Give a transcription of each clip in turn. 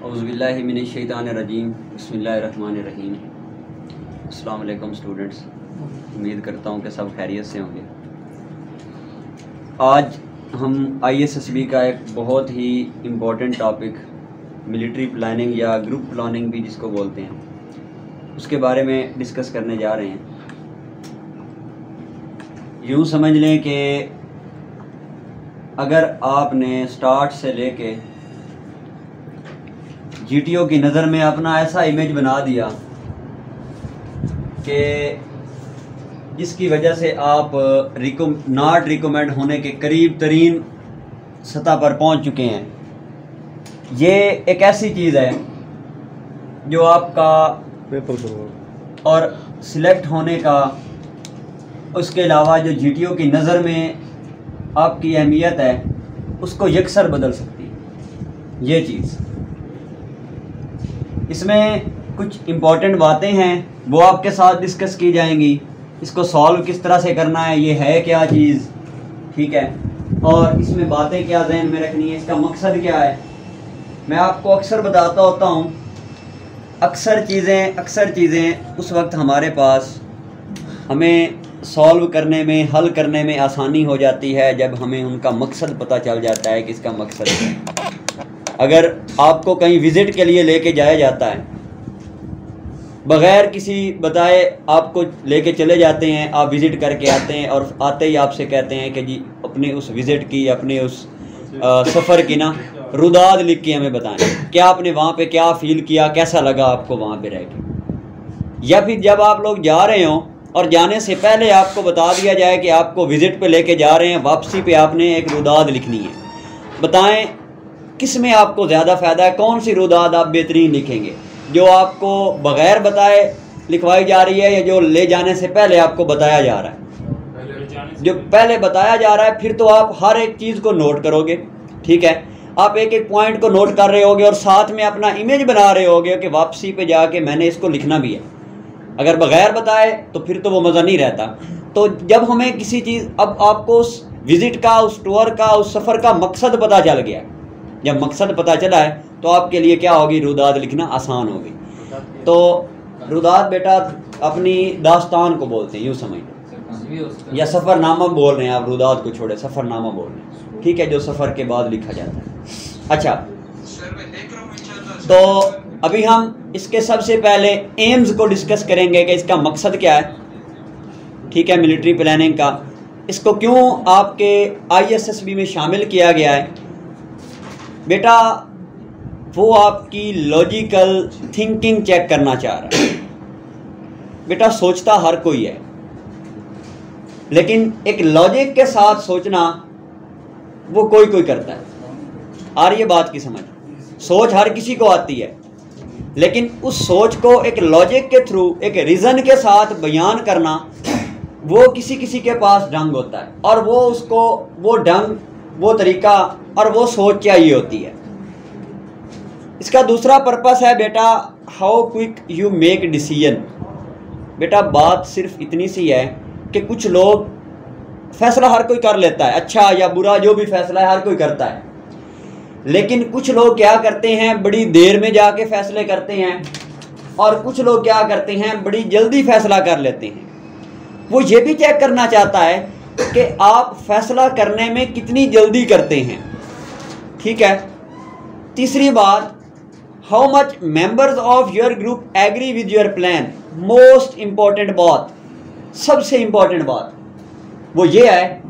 औज़ुबिल्लाहि मिनश्शैतानिर्रजीम बिस्मिल्लाहिर्रहमानिर्रहीम। अस्सलाम वालेकुम स्टूडेंट्स, उम्मीद करता हूँ कि सब खैरियत से होंगे। आज हम ISSB का एक बहुत ही इम्पोर्टेंट टॉपिक मिलिट्री प्लानिंग या ग्रुप प्लानिंग भी जिसको बोलते हैं, उसके बारे में डिस्कस करने जा रहे हैं। यूँ समझ लें कि अगर आपने स्टार्ट से लेके GTO की नज़र में अपना ऐसा इमेज बना दिया कि जिसकी वजह से आप नॉट रिकमेंड होने के करीब तरीन सतह पर पहुंच चुके हैं, ये एक ऐसी चीज़ है जो आपका पेपर और सिलेक्ट होने का, उसके अलावा जो GTO की नज़र में आपकी अहमियत है उसको यकसर बदल सकती है। ये चीज़ इसमें कुछ इम्पॉर्टेंट बातें हैं, वो आपके साथ डिस्कस की जाएंगी। इसको सॉल्व किस तरह से करना है, ये है क्या चीज़, ठीक है, और इसमें बातें क्या ज़हन में रखनी है, इसका मकसद क्या है। मैं आपको अक्सर बताता होता हूँ, अक्सर चीज़ें उस वक्त हमारे पास हमें सॉल्व करने में, हल करने में आसानी हो जाती है जब हमें उनका मकसद पता चल जाता है कि इसका मकसद है। अगर आपको कहीं विज़िट के लिए लेके जाया जाता है, बग़ैर किसी बताए आपको लेके चले जाते हैं, आप विज़िट करके आते हैं और आते ही आपसे कहते हैं कि जी अपने उस विज़िट की, अपने उस सफ़र की ना रुदाद लिख के हमें बताएं, क्या आपने वहाँ पे क्या फ़ील किया, कैसा लगा आपको वहाँ पे रह के। या फिर जब आप लोग जा रहे हों और जाने से पहले आपको बता दिया जाए कि आपको विज़िट पे लेके जा रहे हैं, वापसी पे आपने एक रुदाद लिखनी है। बताएं किस में आपको ज़्यादा फ़ायदा है, कौन सी रुदाद आप बेहतरीन लिखेंगे, जो आपको बग़ैर बताए लिखवाई जा रही है या जो ले जाने से पहले आपको बताया जा रहा है। जो पहले बताया जा रहा है फिर तो आप हर एक चीज़ को नोट करोगे, ठीक है, आप एक एक पॉइंट को नोट कर रहे होगे और साथ में अपना इमेज बना रहे होगे कि वापसी पे जाके मैंने इसको लिखना भी है। अगर बग़ैर बताए तो फिर तो वो मज़ा नहीं रहता। तो जब हमें किसी चीज़, अब आपको उस विज़िट का, उस टूर का, उस सफ़र का मकसद पता चल गया, जब मकसद पता चला है तो आपके लिए क्या होगी, रुदाद लिखना आसान होगी। तो रुदाद बेटा अपनी दास्तान को बोलते हैं, यूँ समझ लो, या सफ़रनामा बोल रहे हैं आप, रुदाद को छोड़े सफ़रनामा बोल रहे हैं, ठीक है, जो सफ़र के बाद लिखा जाता है। अच्छा, तो अभी हम इसके सबसे पहले एम्स को डिस्कस करेंगे कि इसका मकसद क्या है, ठीक है, मिलिट्री प्लानिंग का, इसको क्यों आपके ISSB में शामिल किया गया है। बेटा वो आपकी लॉजिकल थिंकिंग चेक करना चाह रहा है। बेटा सोचता हर कोई है, लेकिन एक लॉजिक के साथ सोचना वो कोई कोई करता है। आ रही है बात की समझ, सोच हर किसी को आती है, लेकिन उस सोच को एक लॉजिक के थ्रू, एक रीज़न के साथ बयान करना, वो किसी किसी के पास ढंग होता है और वो उसको वो ढंग, वो तरीका और वो सोच चाहिए होती है। इसका दूसरा पर्पस है बेटा how quick you make decision. बेटा बात सिर्फ इतनी सी है कि कुछ लोग, फैसला हर कोई कर लेता है, अच्छा या बुरा जो भी फैसला है हर कोई करता है, लेकिन कुछ लोग क्या करते हैं, बड़ी देर में जाके फैसले करते हैं, और कुछ लोग क्या करते हैं, बड़ी जल्दी फैसला कर लेते हैं। वो ये भी चेक करना चाहता है कि आप फैसला करने में कितनी जल्दी करते हैं, ठीक है। तीसरी बात, how much members of your group agree with your plan. Most important बात, सबसे इम्पॉर्टेंट बात वो ये है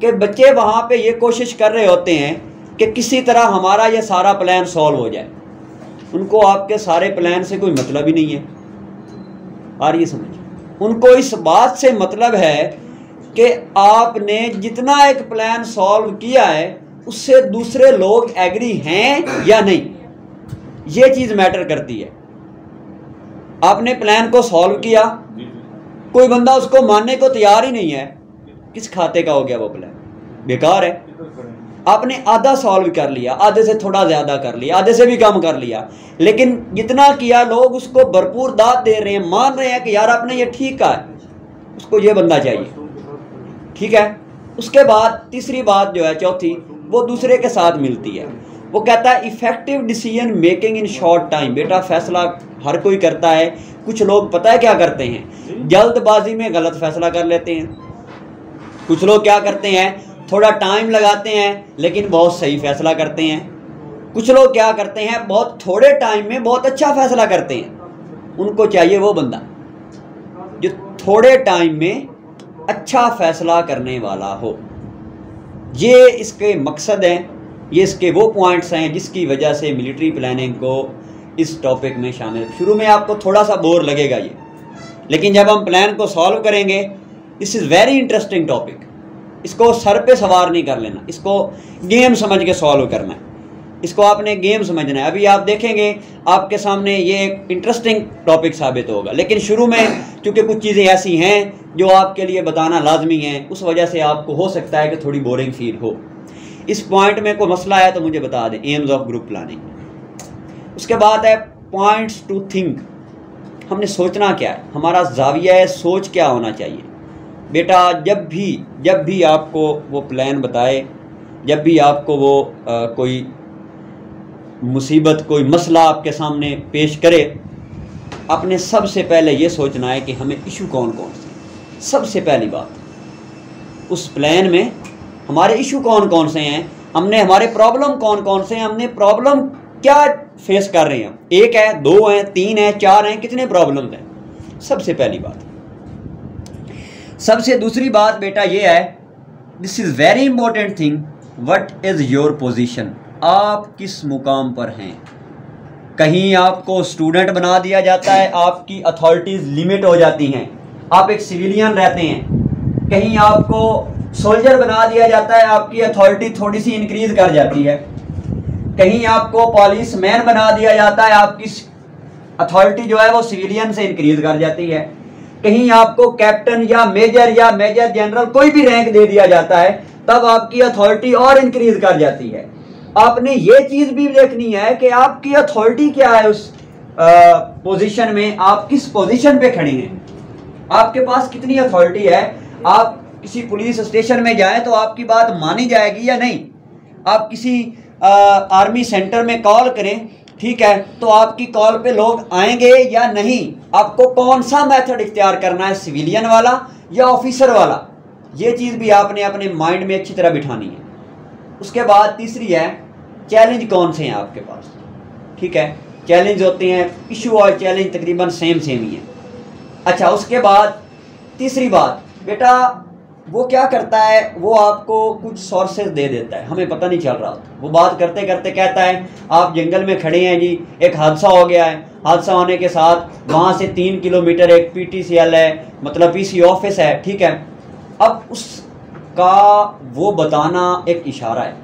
कि बच्चे वहाँ पे ये कोशिश कर रहे होते हैं कि किसी तरह हमारा ये सारा प्लान सॉल्व हो जाए। उनको आपके सारे प्लान से कोई मतलब ही नहीं है। आ रही है समझ, उनको इस बात से मतलब है कि आपने जितना एक प्लान सॉल्व किया है उससे दूसरे लोग एग्री हैं या नहीं, ये चीज़ मैटर करती है। आपने प्लान को सॉल्व किया, कोई बंदा उसको मानने को तैयार ही नहीं है, किस खाते का हो गया वो प्लान, बेकार है। आपने आधा सॉल्व कर लिया, आधे से थोड़ा ज़्यादा कर लिया, आधे से भी कम कर लिया, लेकिन जितना किया लोग उसको भरपूर दाद दे रहे हैं, मान रहे हैं कि यार आपने ये ठीक कहा है, उसको ये बंदा चाहिए, ठीक है। उसके बाद तीसरी बात जो है, चौथी, वो दूसरे के साथ मिलती है। वो कहता है effective decision making in short time. बेटा फैसला हर कोई करता है, कुछ लोग पता है क्या करते हैं, जल्दबाजी में गलत फैसला कर लेते हैं। कुछ लोग क्या करते हैं, थोड़ा टाइम लगाते हैं लेकिन बहुत सही फैसला करते हैं। कुछ लोग क्या करते हैं, बहुत थोड़े टाइम में बहुत अच्छा फैसला करते हैं। उनको चाहिए वो बंदा जो थोड़े टाइम में अच्छा फैसला करने वाला हो। ये इसके मकसद हैं, ये इसके वो पॉइंट्स हैं जिसकी वजह से मिलिट्री प्लानिंग को इस टॉपिक में शामिल। शुरू में आपको थोड़ा सा बोर लगेगा ये, लेकिन जब हम प्लान को सॉल्व करेंगे, this is very interesting topic. इसको सर पे सवार नहीं कर लेना, इसको गेम समझ के सॉल्व करना है, इसको आपने गेम समझना है। अभी आप देखेंगे आपके सामने ये एक इंटरेस्टिंग टॉपिक साबित होगा, लेकिन शुरू में क्योंकि कुछ चीज़ें ऐसी हैं जो आपके लिए बताना लाजमी है, उस वजह से आपको हो सकता है कि थोड़ी बोरिंग फील हो। इस पॉइंट में कोई मसला है तो मुझे बता दें, एम्स ऑफ ग्रुप प्लानिंग। उसके बाद है पॉइंट्स टू थिंक। हमने सोचना क्या है, हमारा जाविया है, सोच क्या होना चाहिए। बेटा जब भी आपको वो प्लान बताए, जब भी आपको वो कोई मुसीबत, कोई मसला आपके सामने पेश करे, आपने सबसे पहले ये सोचना है कि हमें इशू कौन कौन से। सबसे पहली बात, उस प्लान में हमारे इशू कौन कौन से हैं, हमने हमारे प्रॉब्लम कौन कौन से हैं, हमने प्रॉब्लम क्या फेस कर रहे हैं। एक है, दो हैं, तीन है, चार हैं, कितने प्रॉब्लम्स हैं, सबसे पहली बात। सबसे दूसरी बात बेटा ये है, this is very important thing, what is your position. आप किस मुकाम पर हैं। कहीं आपको स्टूडेंट बना दिया जाता है, आपकी अथॉरिटीज़ लिमिट हो जाती हैं, आप एक सिविलियन रहते हैं। कहीं आपको सोल्जर बना दिया जाता है, आपकी अथॉरिटी थोड़ी सी इंक्रीज कर जाती है। कहीं आपको पुलिस मैन बना दिया जाता है, आपकी अथॉरिटी जो है वो सिविलियन से इंक्रीज कर जाती है। कहीं आपको कैप्टन या मेजर जनरल कोई भी रैंक दे दिया जाता है, तब आपकी अथॉरिटी और इंक्रीज कर जाती है। आपने ये चीज भी देखनी है कि आपकी अथॉरिटी क्या है, उस पोजीशन में आप किस पोजीशन पे खड़े हैं, आपके पास कितनी अथॉरिटी है। आप किसी पुलिस स्टेशन में जाएं तो आपकी बात मानी जाएगी या नहीं। आप किसी आर्मी सेंटर में कॉल करें, ठीक है, तो आपकी कॉल पे लोग आएंगे या नहीं। आपको कौन सा मेथड इख्तियार करना है, सिविलियन वाला या ऑफिसर वाला, ये चीज़ भी आपने अपने माइंड में अच्छी तरह बिठानी है। उसके बाद तीसरी है, चैलेंज कौन से हैं आपके पास। ठीक है, चैलेंज होते हैं, इशू और चैलेंज तकरीबन सेम ही है। अच्छा, उसके बाद तीसरी बात, बेटा वो क्या करता है, वो आपको कुछ सोर्सेज दे देता है, हमें पता नहीं चल रहा होता। वो बात करते करते कहता है आप जंगल में खड़े हैं जी, एक हादसा हो गया है, हादसा होने के साथ वहाँ से 3 किलोमीटर एक PTCL है, मतलब PC ऑफिस है, ठीक है। अब उसका वो बताना एक इशारा है,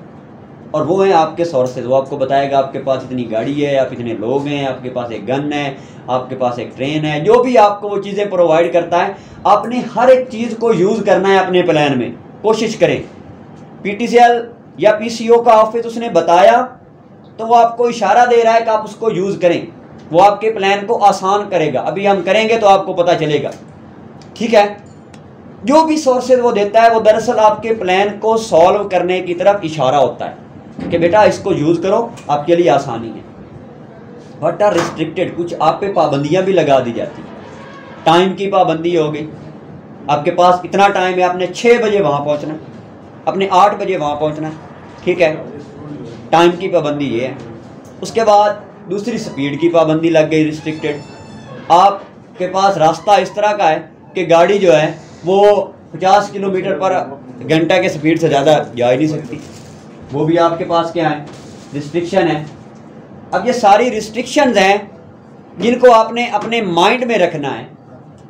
और वो है आपके सोर्सेज। वो आपको बताएगा आपके पास इतनी गाड़ी है, आप इतने लोग हैं, आपके पास एक गन है, आपके पास एक ट्रेन है, जो भी आपको वो चीज़ें प्रोवाइड करता है। आपने हर एक चीज़ को यूज़ करना है अपने प्लान में, कोशिश करें। PTCL या PCO का ऑफिस उसने बताया तो वो आपको इशारा दे रहा है कि आप उसको यूज़ करें, वो आपके प्लान को आसान करेगा। अभी हम करेंगे तो आपको पता चलेगा, ठीक है। जो भी सोर्सेज वो देता है वो दरअसल आपके प्लान को सॉल्व करने की तरफ इशारा होता है कि बेटा इसको यूज़ करो, आपके लिए आसानी है। बट आर रिस्ट्रिक्टेड, कुछ आप पे पाबंदियां भी लगा दी जाती हैं। टाइम की पाबंदी हो गई, आपके पास इतना टाइम है, आपने 6 बजे वहाँ पहुँचना, अपने 8 बजे वहाँ पहुँचना, ठीक है, टाइम की पाबंदी ये है। उसके बाद दूसरी स्पीड की पाबंदी लग गई, रिस्ट्रिक्टेड। आपके पास रास्ता इस तरह का है कि गाड़ी जो है वो 50 किलोमीटर पर घंटा के स्पीड से ज़्यादा जा ही नहीं सकती, वो भी आपके पास क्या है, रिस्ट्रिक्शन है। अब ये सारी रिस्ट्रिक्शंस हैं जिनको आपने अपने माइंड में रखना है,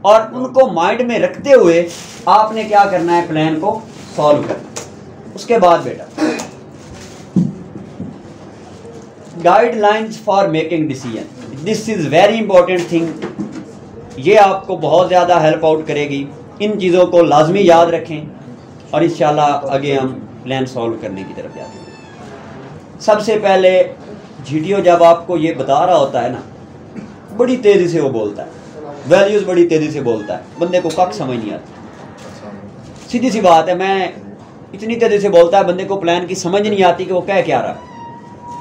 और उनको माइंड में रखते हुए आपने क्या करना है, प्लान को सॉल्व करना। उसके बाद बेटा guidelines for making decision, this is very important thing. ये आपको बहुत ज़्यादा हेल्प आउट करेगी। इन चीज़ों को लाजमी याद रखें और इंशाल्लाह आगे हम प्लान सॉल्व करने की तरफ जाते हैं। सबसे पहले GTO जब आपको ये बता रहा होता है ना, बड़ी तेज़ी से वो बोलता है, वैल्यूज़ बड़ी तेज़ी से बोलता है, बंदे को कख समझ नहीं आती। सीधी सी बात है, मैं इतनी तेज़ी से बोलता है, बंदे को प्लान की समझ नहीं आती कि वो कह क्या रहा है।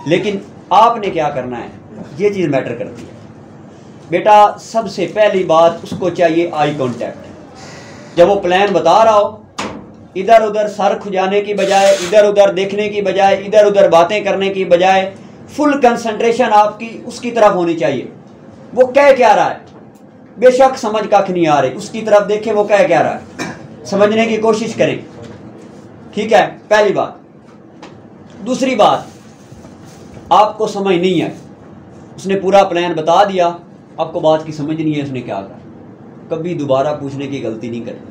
लेकिन आपने क्या करना है, ये चीज़ मैटर करती है बेटा। सबसे पहली बात उसको चाहिए आई कांटेक्ट। जब वो प्लान बता रहा हो, इधर उधर सर खुजाने की बजाय, इधर उधर देखने की बजाय, इधर उधर बातें करने की बजाय फुल कंसंट्रेशन आपकी उसकी तरफ होनी चाहिए। वो कह क्या रहा है, बेशक समझ कख नहीं आ रही, उसकी तरफ देखें वो कह क्या रहा है, समझने की कोशिश करें। ठीक है, पहली बात। दूसरी बात, आपको समझ नहीं है, उसने पूरा प्लान बता दिया, आपको बात की समझ नहीं है उसने क्या कहा, कभी दोबारा पूछने की गलती नहीं करनी।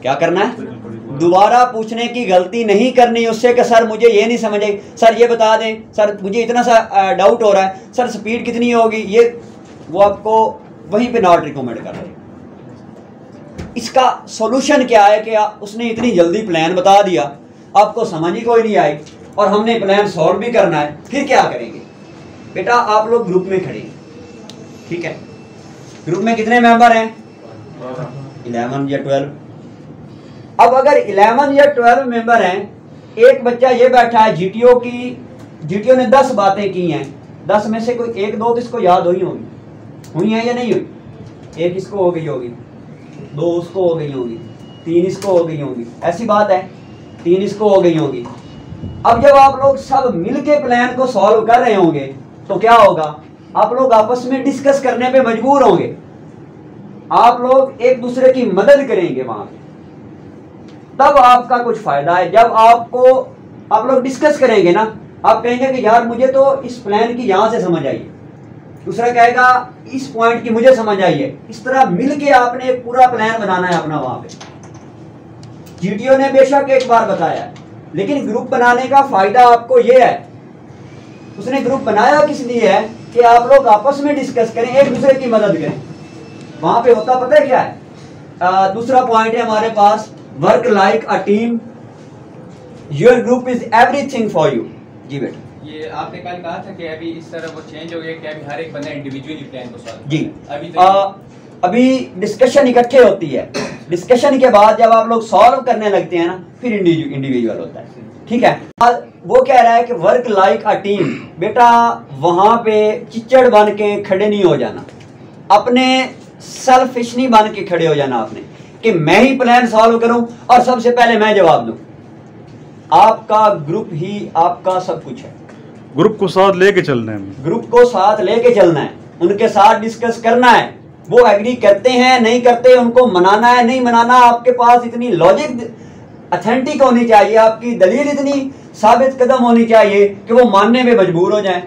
क्या करना है, दोबारा पूछने की गलती नहीं करनी उससे कि सर मुझे ये नहीं समझ आई, सर ये बता दें, सर मुझे इतना सा डाउट हो रहा है, सर स्पीड कितनी होगी, ये वो आपको वहीं पे नॉट रिकमेंड कर रहे हैं। इसका सॉल्यूशन क्या है कि उसने इतनी जल्दी प्लान बता दिया, आपको समझ ही कोई नहीं आई, और हमने प्लान सॉल्व भी करना है, फिर क्या करेंगे बेटा। आप लोग ग्रुप में खड़े हैं, ठीक है, ग्रुप में कितने मेंबर हैं, 11 या 12। अब अगर 11 या 12 मेंबर हैं, एक बच्चा ये बैठा है, जीटीओ ने 10 बातें की हैं, 10 में से कोई एक दो तो इसको याद हुई हैं या नहीं हुई, एक इसको हो गई होगी, 2 उसको हो गई होगी, 3 इसको हो गई होगी, ऐसी बात है, 3 इसको हो गई होगी। अब जब आप लोग सब मिलके प्लान को सॉल्व कर रहे होंगे तो क्या होगा, आप लोग आपस में डिस्कस करने पे मजबूर होंगे, आप लोग एक दूसरे की मदद करेंगे वहां पे, तब आपका कुछ फायदा है। जब आप लोग डिस्कस करेंगे ना, आप कहेंगे कि यार मुझे तो इस प्लान की यहां से समझ आई है, दूसरा कहेगा इस पॉइंट की मुझे समझ आई है, इस तरह मिलके आपने एक पूरा प्लान बनाना है अपना वहां पे। जीटीओ ने बेशक एक बार बताया, लेकिन ग्रुप बनाने का फायदा आपको ये है, उसने ग्रुप बनाया किस लिए है कि आप लोग आपस में डिस्कस करें, एक दूसरे की मदद करें। वहां पे होता पता है क्या है, दूसरा पॉइंट है हमारे पास, work like a team, your group is everything for you. जी बेटा, ये आपने कल कहा था कि अभी इस तरह वो चेंज हो गया कि अभी हर एक बंदा इंडिविजुअली प्लान को सॉल्व। जी, अभी तो अभी डिस्कशन इकट्ठे होती है, डिस्कशन के बाद जब आप लोग सॉल्व करने लगते हैं ना, फिर इंडिविजुअल होता है। ठीक है, वो कह रहा है कि वर्क लाइक अ टीम। बेटा वहां पे चिच्चड़ बन के खड़े नहीं हो जाना, अपने सेल्फिश नहीं बन के खड़े हो जाना आपने कि मैं ही प्लान सॉल्व करूं और सबसे पहले मैं जवाब दूं। आपका ग्रुप ही आपका सब कुछ है, ग्रुप को साथ लेके चलना है, ग्रुप को साथ लेके चलना है, उनके साथ डिस्कस करना है, वो एग्री करते हैं नहीं करते, उनको मनाना है नहीं मनाना। आपके पास इतनी लॉजिक अथेंटिक होनी चाहिए, आपकी दलील इतनी साबित कदम होनी चाहिए कि वो मानने में मजबूर हो जाएं।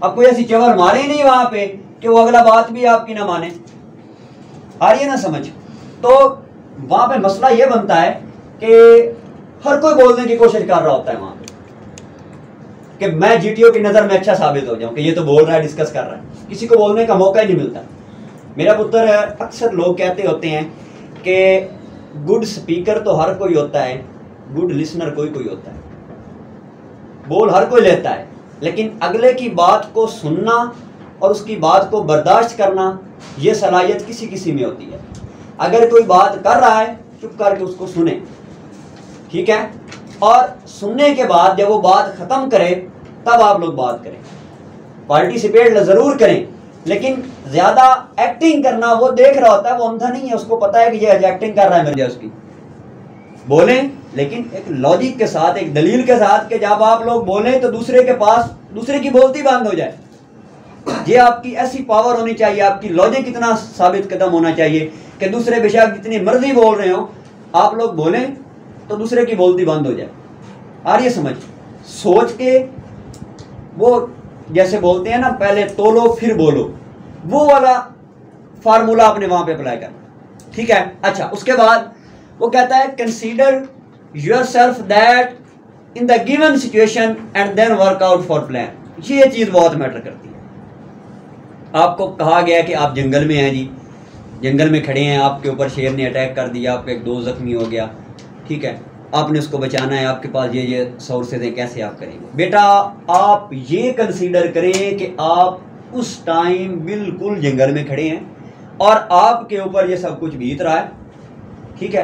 अब कोई ऐसी चवर मारे ही नहीं वहां पे कि वो अगला बात भी आपकी ना माने। आ रही है ना समझ? तो वहां पे मसला ये बनता है कि हर कोई बोलने की कोशिश कर रहा होता है वहां पे कि मैं जीटीओ की नजर में अच्छा साबित हो जाऊं कि ये तो बोल रहा है, डिस्कस कर रहा है, किसी को बोलने का मौका ही नहीं मिलता। मेरा पुत्र, अक्सर लोग कहते होते हैं कि गुड स्पीकर तो हर कोई होता है, गुड लिसनर कोई कोई होता है। बोल हर कोई लेता है, लेकिन अगले की बात को सुनना और उसकी बात को बर्दाश्त करना, यह सलाहियत किसी किसी में होती है। अगर कोई बात कर रहा है, चुप करके उसको सुने, ठीक है, और सुनने के बाद जब वो बात खत्म करे तब आप लोग बात करें। पार्टिसिपेट जरूर करें, लेकिन ज्यादा एक्टिंग करना, वो देख रहा होता है, वो अंधा नहीं है, उसको पता है कि ये एक्टिंग कर रहा है मेरे, उसकी बोलें, लेकिन एक लॉजिक के साथ, एक दलील के साथ कि जब आप लोग बोलें तो दूसरे के पास दूसरे की बोलती बंद हो जाए। ये आपकी ऐसी पावर होनी चाहिए, आपकी लॉजिक इतना साबित कदम होना चाहिए कि दूसरे बेशक जितनी मर्जी बोल रहे हो, आप लोग बोलें तो दूसरे की बोलती बंद हो जाए। आ रही है समझ? सोच के, वो जैसे बोलते हैं ना, पहले तोलो फिर बोलो, वो वाला फार्मूला आपने वहां पे अप्लाई करना। ठीक है, अच्छा, उसके बाद वो कहता है consider yourself that in the given situation and then work out for plan. ये चीज बहुत मैटर करती है। आपको कहा गया कि आप जंगल में हैं जी, जंगल में खड़े हैं, आपके ऊपर शेर ने अटैक कर दिया, आपका एक दोस्त जख्मी हो गया, ठीक है, आपने उसको बचाना है, आपके पास ये सोर्सेज हैं, कैसे आप करेंगे? बेटा आप ये कंसीडर करें कि आप उस टाइम बिल्कुल जंगल में खड़े हैं और आपके ऊपर ये सब कुछ बीत रहा है, ठीक है,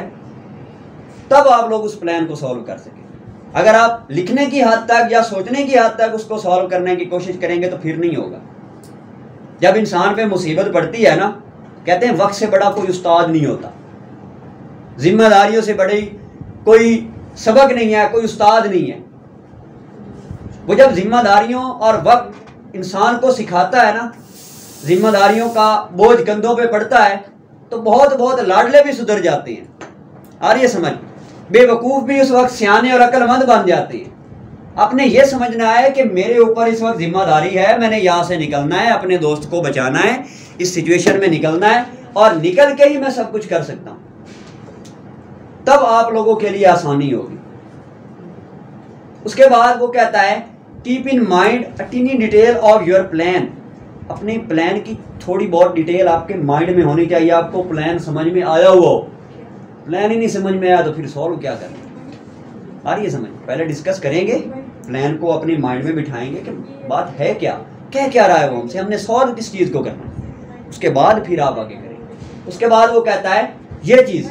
तब आप लोग उस प्लान को सॉल्व कर सकें। अगर आप लिखने की हद तक या सोचने की हद तक उसको सॉल्व करने की कोशिश करेंगे तो फिर नहीं होगा। जब इंसान पे मुसीबत पड़ती है ना, कहते हैं वक्त से बड़ा कोई उस्ताद नहीं होता, जिम्मेदारियों से बड़ी कोई सबक नहीं है, कोई उस्ताद नहीं है। वो जब जिम्मेदारियों और वक्त इंसान को सिखाता है ना, जिम्मेदारियों का बोझ कंधों पे पड़ता है, तो बहुत बहुत लाडले भी सुधर जाते हैं। आ रही है समझ? बेवकूफ़ भी उस वक्त सियाने और अक्लमंद बन जाते हैं। आपने ये समझना है कि मेरे ऊपर इस वक्त जिम्मेदारी है, मैंने यहाँ से निकलना है, अपने दोस्त को बचाना है, इस सिचुएशन में निकलना है, और निकल के ही मैं सब कुछ कर सकता हूँ। तब आप लोगों के लिए आसानी होगी। उसके बाद वो कहता है keep in mind a tiny detail of your plan. अपने प्लान की थोड़ी बहुत डिटेल आपके माइंड में होनी चाहिए। आपको प्लान समझ में आया हुआ हो, प्लान ही नहीं समझ में आया तो फिर सॉल्व क्या करना। आ रही है समझ? पहले डिस्कस करेंगे, प्लान को अपने माइंड में बिठाएंगे कि बात है क्या, कह क्या रहा है वो हमसे, हमने सॉल्व किस चीज़ को करना है, उसके बाद फिर आप आगे करेंगे। उसके बाद वो कहता है ये चीज़,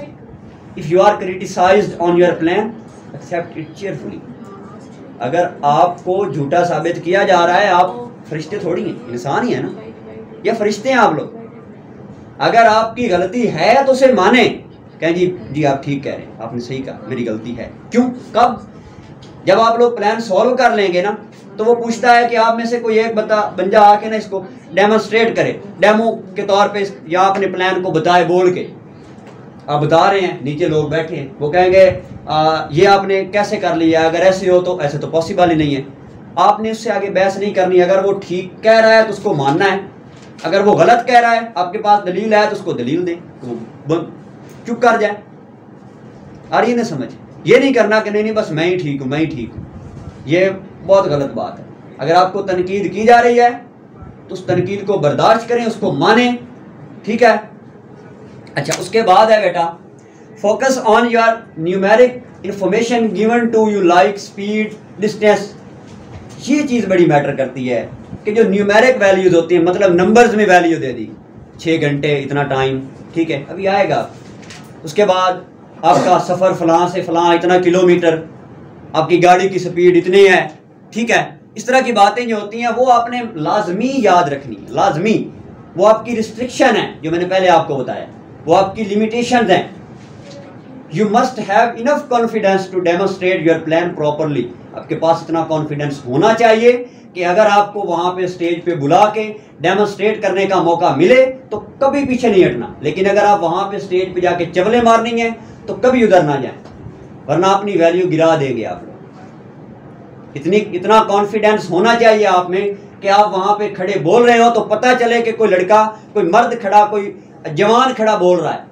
if you are criticised on your plan accept it cheerfully. अगर आपको झूठा साबित किया जा रहा है, आप फरिश्ते थोड़ी हैं, इंसान ही है ना, या फरिश्ते हैं आप लोग। अगर आपकी गलती है तो उसे माने, कहें जी आप ठीक कह रहे हैं, आपने सही कहा, मेरी गलती है। क्यों? कब? जब आप लोग प्लान सॉल्व कर लेंगे ना, तो वो पूछता है कि आप में से कोई एक बंदा आके ना इसको डेमोन्स्ट्रेट करे, डेमो के तौर पे, या अपने प्लान को बताए बोल के। आप बता रहे हैं, नीचे लोग बैठे हैं, वो कहेंगे ये आपने कैसे कर लिया, अगर ऐसे हो तो ऐसे तो पॉसिबल ही नहीं है। आपने उससे आगे बहस नहीं करनी। अगर वो ठीक कह रहा है तो उसको मानना है, अगर वो गलत कह रहा है, आपके पास दलील है तो उसको दलील दें, तो वो चुप कर जाए। आ रही है ना समझ? ये नहीं करना कि नहीं बस मैं ही ठीक हूँ, मैं ही ठीक हूँ। ये बहुत गलत बात है। अगर आपको तनकीद की जा रही है तो उस तनकीद को बर्दाश्त करें, उसको माने, ठीक है। अच्छा, उसके बाद है बेटा focus on your numeric information given to you like speed, distance. ये चीज़ बड़ी मैटर करती है कि जो न्यूमेरिक वैल्यूज होती हैं, मतलब नंबर्स में वैल्यू दे दी, 6 घंटे इतना टाइम, ठीक है, अभी आएगा। उसके बाद आपका सफ़र फलां से फलां इतना किलोमीटर, आपकी गाड़ी की स्पीड इतनी है, ठीक है। इस तरह की बातें जो होती हैं वो आपने लाजमी याद रखनी है, लाजमी। वो आपकी रिस्ट्रिक्शन है, जो मैंने पहले आपको बताया, वो आपकी लिमिटेशंस हैं। You must have enough confidence to demonstrate your plan properly. आपके पास इतना कॉन्फिडेंस होना चाहिए कि अगर आपको वहां पे स्टेज पे बुला के डेमोन्स्ट्रेट करने का मौका मिले तो कभी पीछे नहीं हटना। लेकिन अगर आप वहां पे स्टेज पे जाके चवले मारनी है तो कभी उधर ना जाए, वरना अपनी वैल्यू गिरा देंगे आप लोग। इतना कॉन्फिडेंस होना चाहिए आप में कि आप वहां पे खड़े बोल रहे हो तो पता चले कि कोई लड़का, कोई मर्द खड़ा, कोई जवान खड़ा बोल रहा है।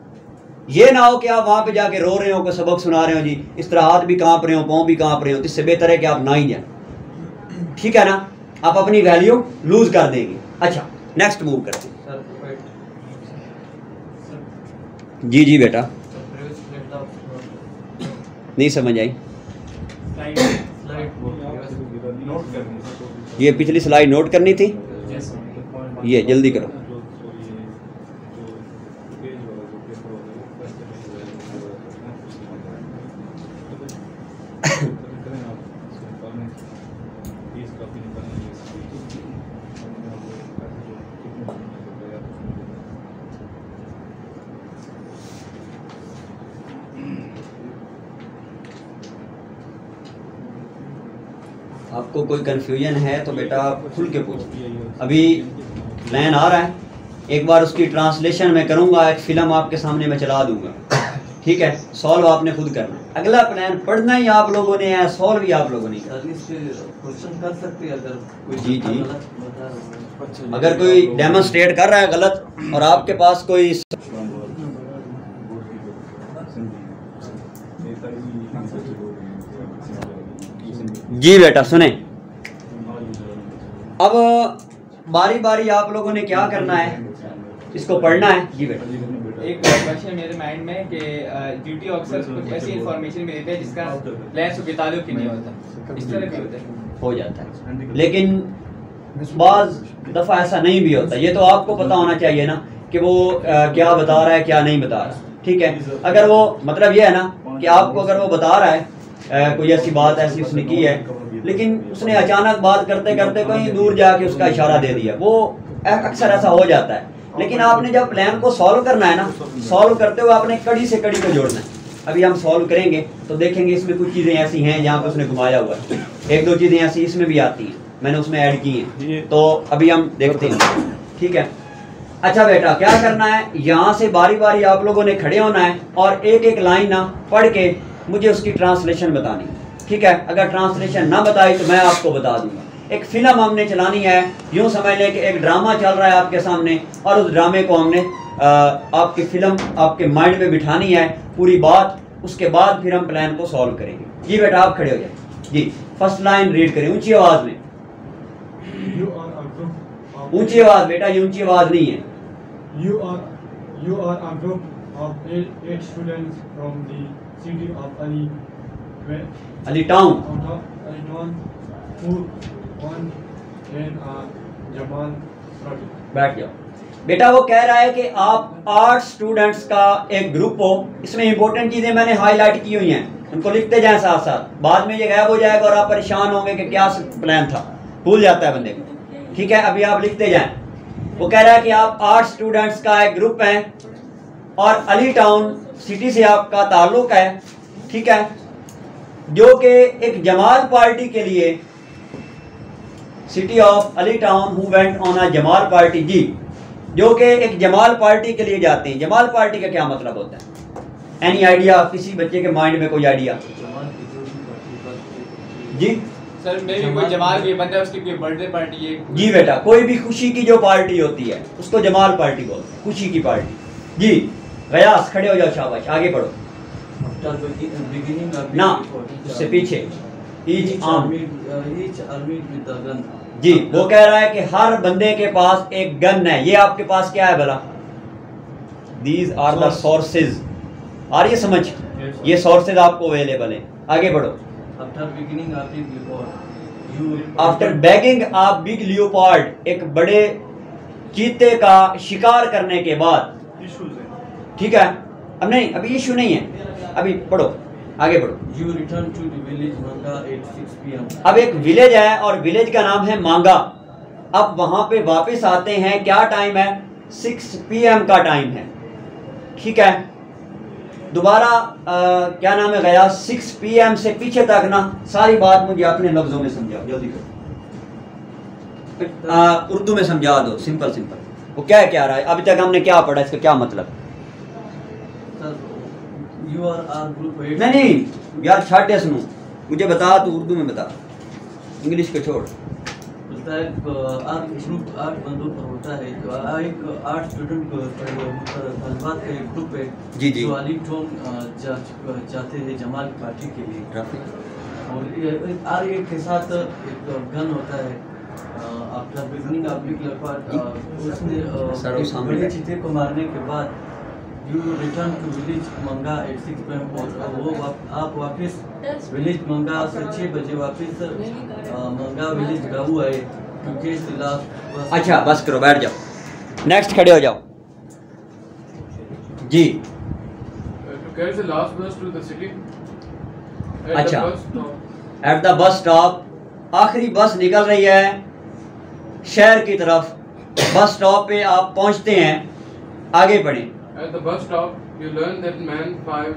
ये ना हो कि आप वहां पे जाके रो रहे हो, कोई सबक सुना रहे हो जी, इस तरह हाथ भी कांप रहे हो, पाँव भी कांप रहे हो, तो इससे बेहतर है कि आप ना ही जाए, ठीक है ना। आप अपनी वैल्यू लूज कर देंगे। अच्छा, नेक्स्ट मूव करते हैं। जी बेटा, नहीं समझ आई? ये पिछली स्लाइड नोट करनी थी, ये जल्दी करो। आपको कोई कन्फ्यूजन है तो बेटा खुल के पूछो। अभी प्लान आ रहा है, एक बार उसकी ट्रांसलेशन मैं करूँगा, एक फ़िल्म आपके सामने मैं चला दूँगा, ठीक है। सॉल्व आपने खुद करना है। अगला प्लान पढ़ना ही आप लोगों ने है, सॉल्व ही आप लोगों ने क्वेश्चन कर सकते हैं अगर कोई जी। अगर कोई डेमोन्स्ट्रेट कर रहा है गलत और आपके पास कोई जी बेटा सुने, अब बारी बारी आप लोगों ने क्या करना है, इसको पढ़ना है। जी बेटा, एक क्वेश्चन मेरे माइंड में कि ड्यूटी ऑफिसर्स कुछ ऐसी इंफॉर्मेशन में देते हैं जिसका प्लान से ताल्लुक ही नहीं होता, इस तरह भी होता है, हो जाता है, लेकिन बाज दफ़ा ऐसा नहीं भी होता। ये तो आपको पता होना चाहिए ना कि वो क्या बता रहा है, क्या नहीं बता रहा, ठीक है। अगर वो मतलब ये है ना कि आपको अगर वो बता रहा है कोई ऐसी बात ऐसी उसने की है, लेकिन उसने अचानक बात करते करते कहीं दूर जाके उसका इशारा दे दिया। वो अक्सर ऐसा हो जाता है। लेकिन आपने जब प्लान को सॉल्व करना है ना, सॉल्व करते हुए आपने कड़ी से कड़ी को जोड़ना है। अभी हम सॉल्व करेंगे तो देखेंगे इसमें कुछ चीज़ें ऐसी हैं जहाँ पे उसने घुमाया हुआ है, एक दो चीज़ें ऐसी इसमें भी आती हैं, मैंने उसमें ऐड की हैं, तो अभी हम देखते हैं। ठीक है, अच्छा बेटा क्या करना है, यहाँ से बारी बारी आप लोगों ने खड़े होना है और एक एक लाइन ना पढ़ के मुझे उसकी ट्रांसलेशन बतानी। ठीक है, अगर ट्रांसलेशन ना बताई तो मैं आपको बता दूंगा। एक फिल्म हमने चलानी है, यूँ समझ लें कि एक ड्रामा चल रहा है आपके सामने और उस ड्रामे को हमने आपकी फिल्म आपके माइंड में बिठानी है पूरी बात, उसके बाद फिर हम प्लान को सॉल्व करेंगे। जी बेटा आप खड़े हो जाए जी, फर्स्ट लाइन रीड करें ऊंची आवाज में। ऊंची आवाज बेटा, ये ऊंची आवाज नहीं है। You are a group of eight students from the city of Ali Town who won in a Jamal project. बैठ जाओ बेटा। वो कह रहा है कि आप 8 स्टूडेंट्स का एक ग्रुप हो। इसमें इंपॉर्टेंट चीजें मैंने हाईलाइट की हुई हैं, उनको लिखते जाएं साथ साथ, बाद में ये गायब हो जाएगा और आप परेशान होंगे कि क्या प्लान था, भूल जाता है बंदे को। ठीक है, अभी आप लिखते जाएं। वो कह रहा है कि आप 8 स्टूडेंट्स का एक ग्रुप है और अली टाउन सिटी से आपका ताल्लुक है। ठीक है, जो कि एक जमाल पार्टी के लिए, city of Ali town who went on a जमाल पार्टी, जी जो कि एक जमाल पार्टी के लिए जाते हैं। जमाल पार्टी का क्या मतलब होता है? Any idea? किसी बच्चे के माइंड में कोई आइडिया? जी सर मे भी कोई जमाल के बंदा उसकी कोई बर्थडे पार्टी है। जी बेटा, कोई भी खुशी की जो पार्टी होती है उसको जमाल पार्टी बोलते हैं, खुशी की पार्टी। जी गयास खड़े हो जाओ, शाबाश आगे बढ़ो ना, उससे पीछे। ईच आर्मी जी, वो कह रहा है कि हर बंदे के पास एक गन है। ये आपके पास क्या है भला? These are the sources. आ रही है समझ? ये सोर्सेज आपको अवेलेबल है। आगे बढ़ो। After bagging a big leopard, एक बड़े चीते का शिकार करने के बाद। ठीक है, अब नहीं, अभी इशू नहीं है, अभी पढ़ो, आगे बढ़ो। You return to the village Manga at 6 p.m. अब एक विलेज है और विलेज का नाम है मांगा। अब वहां पे वापस आते हैं, क्या टाइम है? 6 PM का टाइम है। ठीक है, दोबारा क्या नाम है गया, 6 PM से पीछे तक ना सारी बात मुझे अपने लफ्जों में समझाओ, जल्दी करो। उर्दू में समझा दो, सिंपल सिंपल। वो क्या रहा है? अभी तक हमने क्या पढ़ा, इसका क्या मतलब? नहीं यार, छाटे सुनो, मुझे बता, तू उर्दू में बता, इंग्लिश को छोड़। होता है ग्रुप 8 बंदों पर होता है, एक 8 स्टूडेंट तलबात का एक ग्रुप है जी जी, जो अली टाउन जाते हैं जमाल पार्टी के लिए, और एक के साथ एक गन होता है। आफ्टर बिगनिंग उसने बड़े चीते को मारने के बाद You return to village Manga at 6 PM और वो आप वापस विलेज मंगा से 6 बजे वापस मंगा विलेज गाँव आए, क्योंकि लास्ट। अच्छा बस करो, बैठ जाओ, नेक्स्ट खड़े हो जाओ जी। To catch the last bus to the city. अच्छा, एट द बस स्टॉप, आखिरी बस निकल रही है शहर की तरफ। बस स्टॉप पे आप पहुंचते हैं, आगे बढ़ें। At the bus stop, you learn that man 5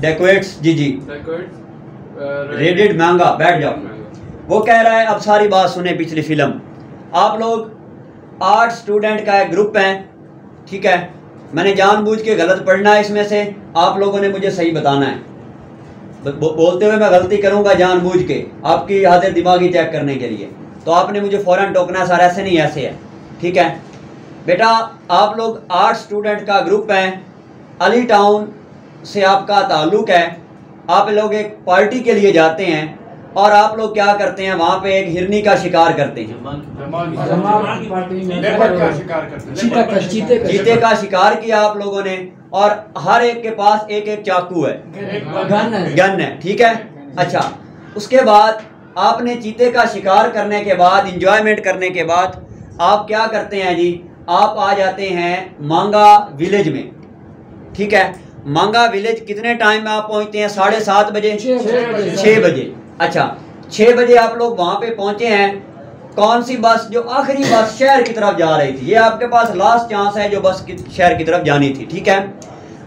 dacoits जी जी, रेडेड महंगा। बैठ जाओ। वो कह रहा है, अब सारी बात सुने पिछली फिल्म। आप लोग 8 स्टूडेंट का एक ग्रुप है। ठीक है, मैंने जानबूझ के गलत पढ़ना है इसमें से, आप लोगों ने मुझे सही बताना है। बोलते हुए मैं गलती करूंगा जानबूझ के, आपकी हाजिर दिमागी चेक करने के लिए, तो आपने मुझे फौरन टोकना, सर ऐसे नहीं ऐसे है। ठीक है बेटा, आप लोग 8 स्टूडेंट का ग्रुप है, अली टाउन से आपका ताल्लुक है। आप लोग एक पार्टी के लिए जाते हैं और आप लोग क्या करते हैं, वहाँ पे एक हिरनी का शिकार करते हैं, चीते का शिकार किया आप लोगों ने, और हर एक के पास एक एक चाकू है, गन है। ठीक है, अच्छा उसके बाद आपने चीते का शिकार करने के बाद, इंजॉयमेंट करने के बाद आप क्या करते हैं जी, आप आ जाते हैं मांगा विलेज में। ठीक है, मांगा विलेज कितने टाइम में आप पहुंचते हैं? 7:30 बजे, 6 बजे। अच्छा, 6 बजे आप लोग वहां पे पहुंचे हैं। कौन सी बस? जो आखिरी बस शहर की तरफ जा रही थी। ये आपके पास लास्ट चांस है जो बस शहर की तरफ जानी थी, ठीक है।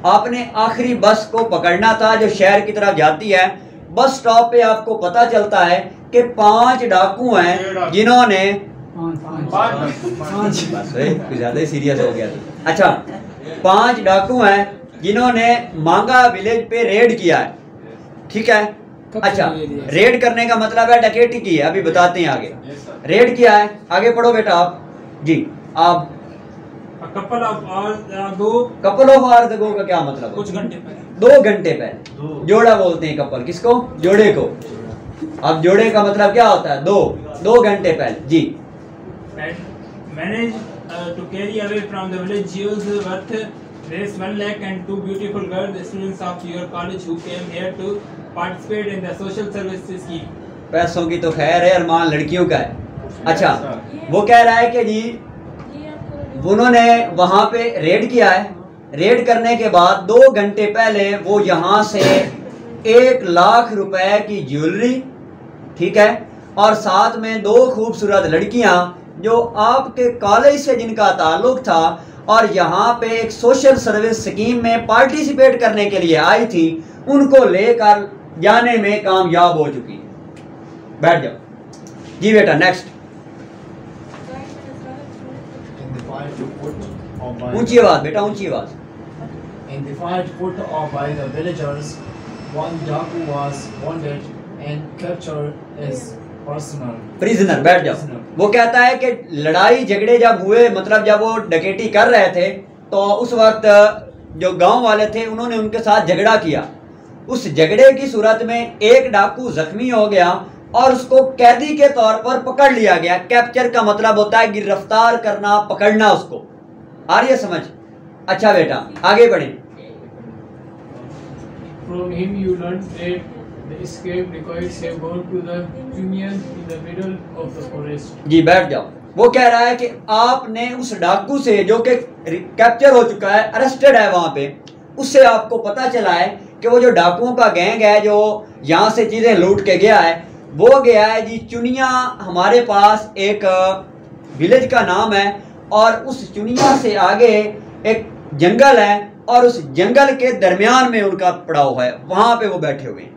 आपने आखिरी बस को पकड़ना था जो शहर की तरफ जाती है। बस स्टॉप पे आपको पता चलता है कि 5 डाकू हैं जिन्होंने बस कुछ ज्यादा ही सीरियस हो गया था। अच्छा, 5 डाकू हैं जिन्होंने मांगा विलेज पे रेड किया है, ठीक है। अच्छा, रेड करने का मतलब है डकैती की है, अभी बताते हैं आगे। रेड किया है, आगे पढ़ो बेटा आप जी। आप कपल ऑफ आवर्स अगो का क्या मतलब है? कुछ घंटे पहले, 2 घंटे पहले। जोड़ा बोलते हैं कपल किसको? जोड़े को। अब जोड़े का मतलब क्या होता है? 2 घंटे पहले जी। Manage to carry away from the village ज्यूज worth raise 1 lakh and 2 beautiful girls, students of your college who came here to participate in the social service scheme. पैसों की तो खैर है, अरमान लड़कियों का है। अच्छा, वो कह रहा है कि जी उन्होंने वहां पे रेड किया है। रेड करने के बाद 2 घंटे पहले वो यहाँ से 1 लाख रुपए की ज्वेलरी, ठीक है, और साथ में 2 खूबसूरत लड़कियां जो आपके कॉलेज से जिनका ताल्लुक था और यहाँ पे एक सोशल सर्विस स्कीम में पार्टिसिपेट करने के लिए आई थी, उनको लेकर जाने में कामयाब हो चुकी है। बैठ जाओ जी बेटा, नेक्स्ट। ऊंची आवाज बेटा, ऊंची आवाज। In the fight put up by the villagers, one Daku was wounded and captured as prisoner. बैठ जाओ। वो कहता है कि लड़ाई झगड़े जब हुए, मतलब जब वो डकैती कर रहे थे तो उस वक्त जो गांव वाले थे उन्होंने उनके साथ झगड़ा किया। उस झगड़े की सूरत में एक डाकू जख्मी हो गया और उसको कैदी के तौर पर पकड़ लिया गया। कैप्चर का मतलब होता है गिरफ्तार करना, पकड़ना उसको। आ रही है समझ? अच्छा बेटा आगे बढ़े। From him you learned that the escape required safe go to the union in the middle of the forest. जी बैठ जाओ। वो कह रहा है कि आपने उस डाकू से जो कि कैप्चर हो चुका है, अरेस्टेड है वहां पे, उससे आपको पता चला है कि वो जो डाकुओं का गैंग है जो यहाँ से चीजें लूट के गया है, वो गया है जी चुनिया। हमारे पास एक विलेज का नाम है और उस चुनिया से आगे एक जंगल है और उस जंगल के दरमियान में उनका पड़ाव है, वहां पे वो बैठे हुए हैं।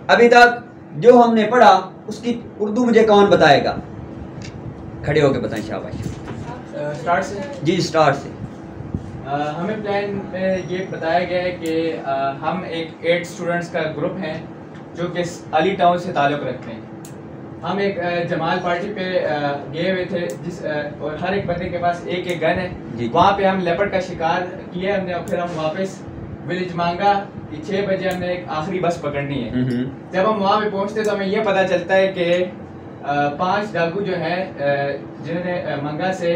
अभी तक जो हमने पढ़ा उसकी उर्दू मुझे कौन बताएगा? खड़े होके बताएं, शाबाश। स्टार्ट से जी, स्टार्ट से। हमें प्लान में ये बताया गया है कि हम एक 8 स्टूडेंट्स का ग्रुप हैं जो कि अली टाउन से ताल्लुक़ रखते हैं। हम एक जमाल पार्टी पे गए हुए थे और हर एक बंदे के पास एक एक गन है। वहाँ पे हम लेपर्ड का शिकार किया हमने और फिर हम वापस विलेज मांगा कि 6 बजे हमने एक आखिरी बस पकड़नी है। जब हम वहाँ पे पहुँचते तो हमें ये पता चलता है कि 5 डाकू जो हैं जिन्होंने मंगा से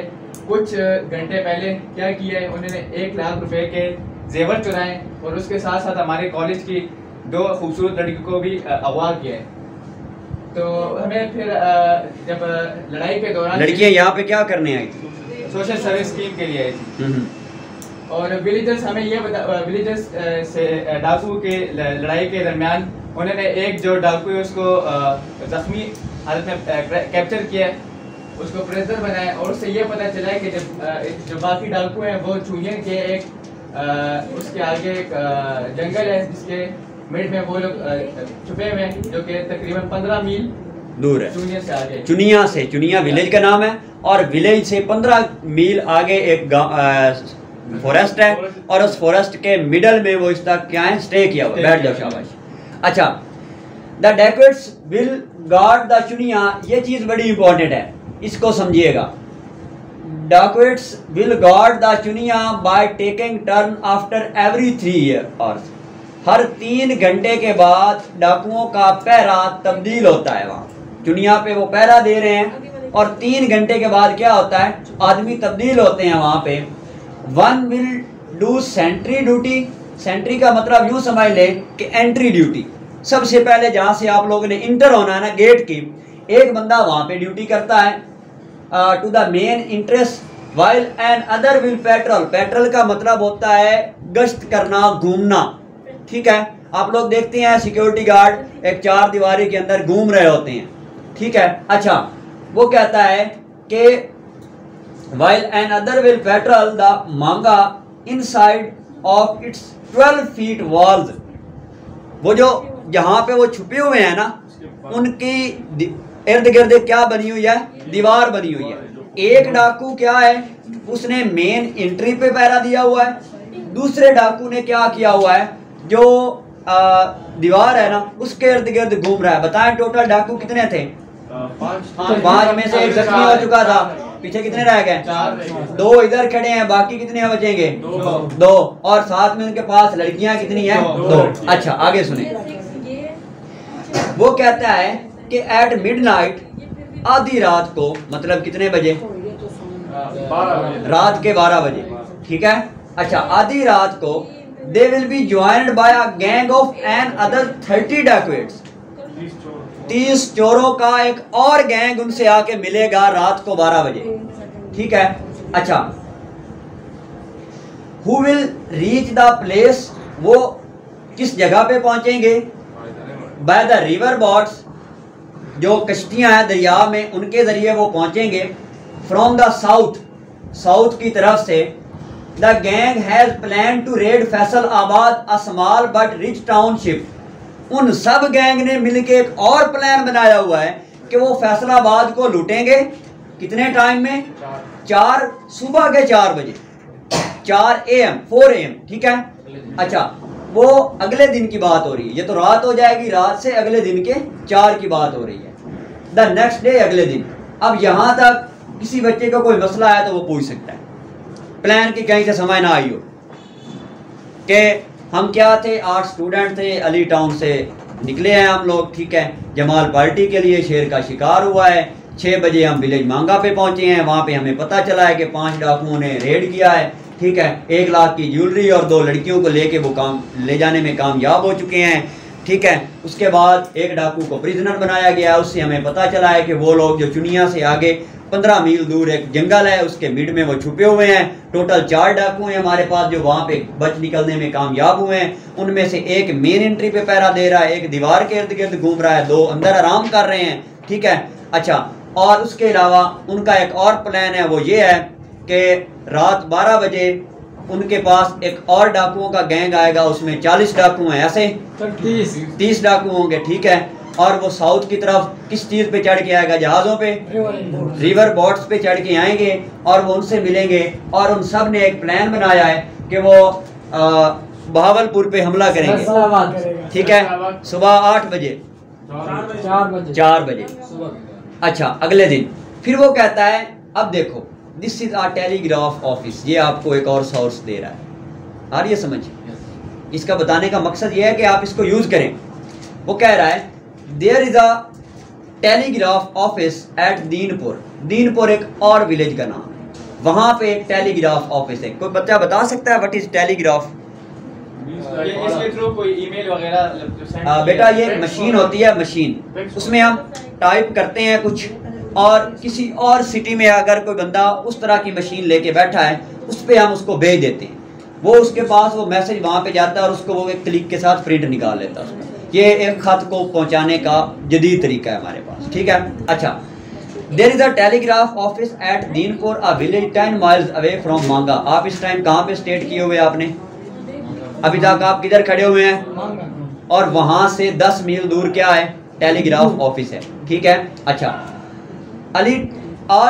कुछ घंटे पहले क्या किया है, उन्होंने 1 लाख रुपए के जेवर चुराए और उसके साथ साथ हमारे कॉलेज की 2 खूबसूरत लड़कियों को भी अगवा किया है। तो हमें फिर जब लड़ाई के दौरान लड़कियां यहाँ पे क्या करने आई थी? सोशल सर्विस स्कीम के लिए आई थी। और विलेजर्स हमें ये विलेजर्स से डाकू के लड़ाई के दरमियान उन्होंने एक जो डाकू है उसको जख्मी हालत में कैप्चर किया, उसको प्रेजर बनाया और उससे ये पता चला है कि जो बाकी डाकू हैं वो चूनियन के एक उसके आगे एक जंगल है जिसके मिड में वो लोग छुपे हुए हैं जो कि तकरीबन 15 मील दूर है चुनिया से आगे। चुनिया विलेज का नाम है और विलेज से 15 मील आगे एक फॉरेस्ट है और उस फॉरेस्ट के मिडल में वो इस तक क्या है स्टे किया हुआ। बैठ जाओ, शाबाश। अच्छा, the dacoits will guard the Chunia, ये चीज बड़ी इंपॉर्टेंट है, इसको समझिएगा। Dacoits will guard the Chunia by taking turn after every 3 years. हर 3 घंटे के बाद डाकुओं का पहरा तब्दील होता है। वहाँ चुनिया पे वो पहरा दे रहे हैं और 3 घंटे के बाद क्या होता है, आदमी तब्दील होते हैं वहाँ पे। 1 will do sentry duty. Sentry का मतलब यूँ समझ ले कि एंट्री ड्यूटी। सबसे पहले जहाँ से आप लोगों ने इंटर होना है ना गेट की, एक बंदा वहाँ पे ड्यूटी करता है to the main entrance while an other will patrol, patrol का मतलब होता है गश्त करना, घूमना, ठीक है। आप लोग देखते हैं सिक्योरिटी गार्ड एक चार दीवारी के अंदर घूम रहे होते हैं, ठीक है। अच्छा, वो कहता है कि while an other will patrol the Manga inside of its 12 feet walls, वो जो जहां पे वो छुपे हुए हैं ना, उनकी इर्द गिर्द क्या बनी हुई है, दीवार बनी हुई है। एक डाकू क्या है, उसने मेन एंट्री पे पहरा दिया हुआ है, दूसरे डाकू ने क्या किया हुआ है, जो दीवार है ना उसके इर्द गिर्द घूम रहा है। बताएं टोटल डाकू कितने थे? 5 में से एक जख्मी हो चुका था, पीछे कितने रह गए? 2 इधर खड़े हैं, बाकी कितने बचेंगे? 2। और साथ में उनके पास लड़कियां कितनी हैं? 2। अच्छा, आगे सुने। वो कहता है कि एट मिडनाइट, आधी रात को, मतलब कितने बजे? रात के 12 बजे, ठीक है। अच्छा, आधी रात को they will be joined by a gang of an other 30 dacoits, 30 चोरों का एक और गैंग उनसे आके मिलेगा रात को 12 बजे, ठीक है। अच्छा, who will reach the place, वो किस जगह पे पहुंचेंगे? बाय द रिवर बोट्स, जो कश्तियां हैं दरिया में, उनके जरिए वो पहुंचेंगे। फ्रॉम द साउथ, साउथ की तरफ से। The gang has plan to raid Faisalabad, a small but rich township, उन सब गैंग ने मिलकर एक और प्लान बनाया हुआ है कि वो फैसलाबाद को लूटेंगे। कितने टाइम में? 4 सुबह के 4 बजे, 4 AM 4 AM, ठीक है। अच्छा, वो अगले दिन की बात हो रही है, ये तो रात हो जाएगी, रात से अगले दिन के 4 की बात हो रही है। द नेक्स्ट डे, अगले दिन। अब यहां तक किसी बच्चे को कोई मसला है तो वो पूछ सकता है, प्लान की कहीं से समझ ना आई हो कि हम क्या थे, 8 स्टूडेंट थे, अली टाउन से निकले हैं हम लोग, ठीक है, जमाल पार्टी के लिए, शेर का शिकार हुआ है। 6 बजे हम विलेज मांगा पे पहुंचे हैं, वहां पे हमें पता चला है कि 5 डाकुओं ने रेड किया है, ठीक है। 1 लाख की ज्वेलरी और 2 लड़कियों को लेके वो काम ले जाने में कामयाब हो चुके हैं, ठीक है। उसके बाद एक डाकू को प्रिजनर बनाया गया, उससे हमें पता चला है कि वो लोग जो चुनिया से आगे 15 मील दूर एक जंगल है, उसके मिड में वो छुपे हुए हैं। टोटल 4 डाकू हैं हमारे पास जो वहाँ पे बच निकलने में कामयाब हुए हैं। उनमें से एक मेन एंट्री पे पहरा दे रहा है, एक दीवार के इर्द गिर्द घूम रहा है, 2 अंदर आराम कर रहे हैं, ठीक है। अच्छा, और उसके अलावा उनका एक और प्लान है, वो ये है कि रात 12 बजे उनके पास एक और डाकुओं का गैंग आएगा, उसमें 40 डाकू हैं, ऐसे 30 डाकू होंगे, ठीक है। और वो साउथ की तरफ किस चीज़ पे चढ़ के आएगा? जहाज़ों पे, रिवर बोट्स पे चढ़ के आएंगे और वो उनसे मिलेंगे। और उन सब ने एक प्लान बनाया है कि वो बहावलपुर पे हमला करेंगे, ठीक है, सुबह 8 बजे, 4 बजे। अच्छा, अगले दिन फिर वो कहता है, अब देखो, this is our telegraph office, ये आपको एक और सोर्स दे रहा है। आ रही है समझ? इसका बताने का मकसद ये है कि आप इसको यूज करें। वो कह रहा है there is a telegraph office at Dinpur, Dinpur एक और विलेज का नाम है, वहां पे एक टेलीग्राफ ऑफिस है। कोई बच्चा बता सकता है व्हाट इज टेलीग्राफ? इसके थ्रू कोई ईमेल वगैरह? बेटा, ये मशीन होती है, मशीन, उसमें हम टाइप करते हैं कुछ, और किसी और सिटी में अगर कोई बंदा उस तरह की मशीन लेके बैठा है, उस पर हम उसको भेज देते हैं, वो उसके पास वो मैसेज वहाँ पे जाता है और उसको वो एक क्लिक के साथ प्रिंट निकाल लेता है उसका। ये एक खत को पहुँचाने का जदीद तरीका है हमारे पास, ठीक है। अच्छा, there is a telegraph office at Dinpur, a village 10 miles away from Manga. आप इस टाइम कहाँ पे स्टेट किए हुए आपने? अभी तक आप किधर खड़े हुए हैं? और वहाँ से 10 मील दूर क्या है? टेलीग्राफ ऑफिस है, ठीक है। अच्छा, Ali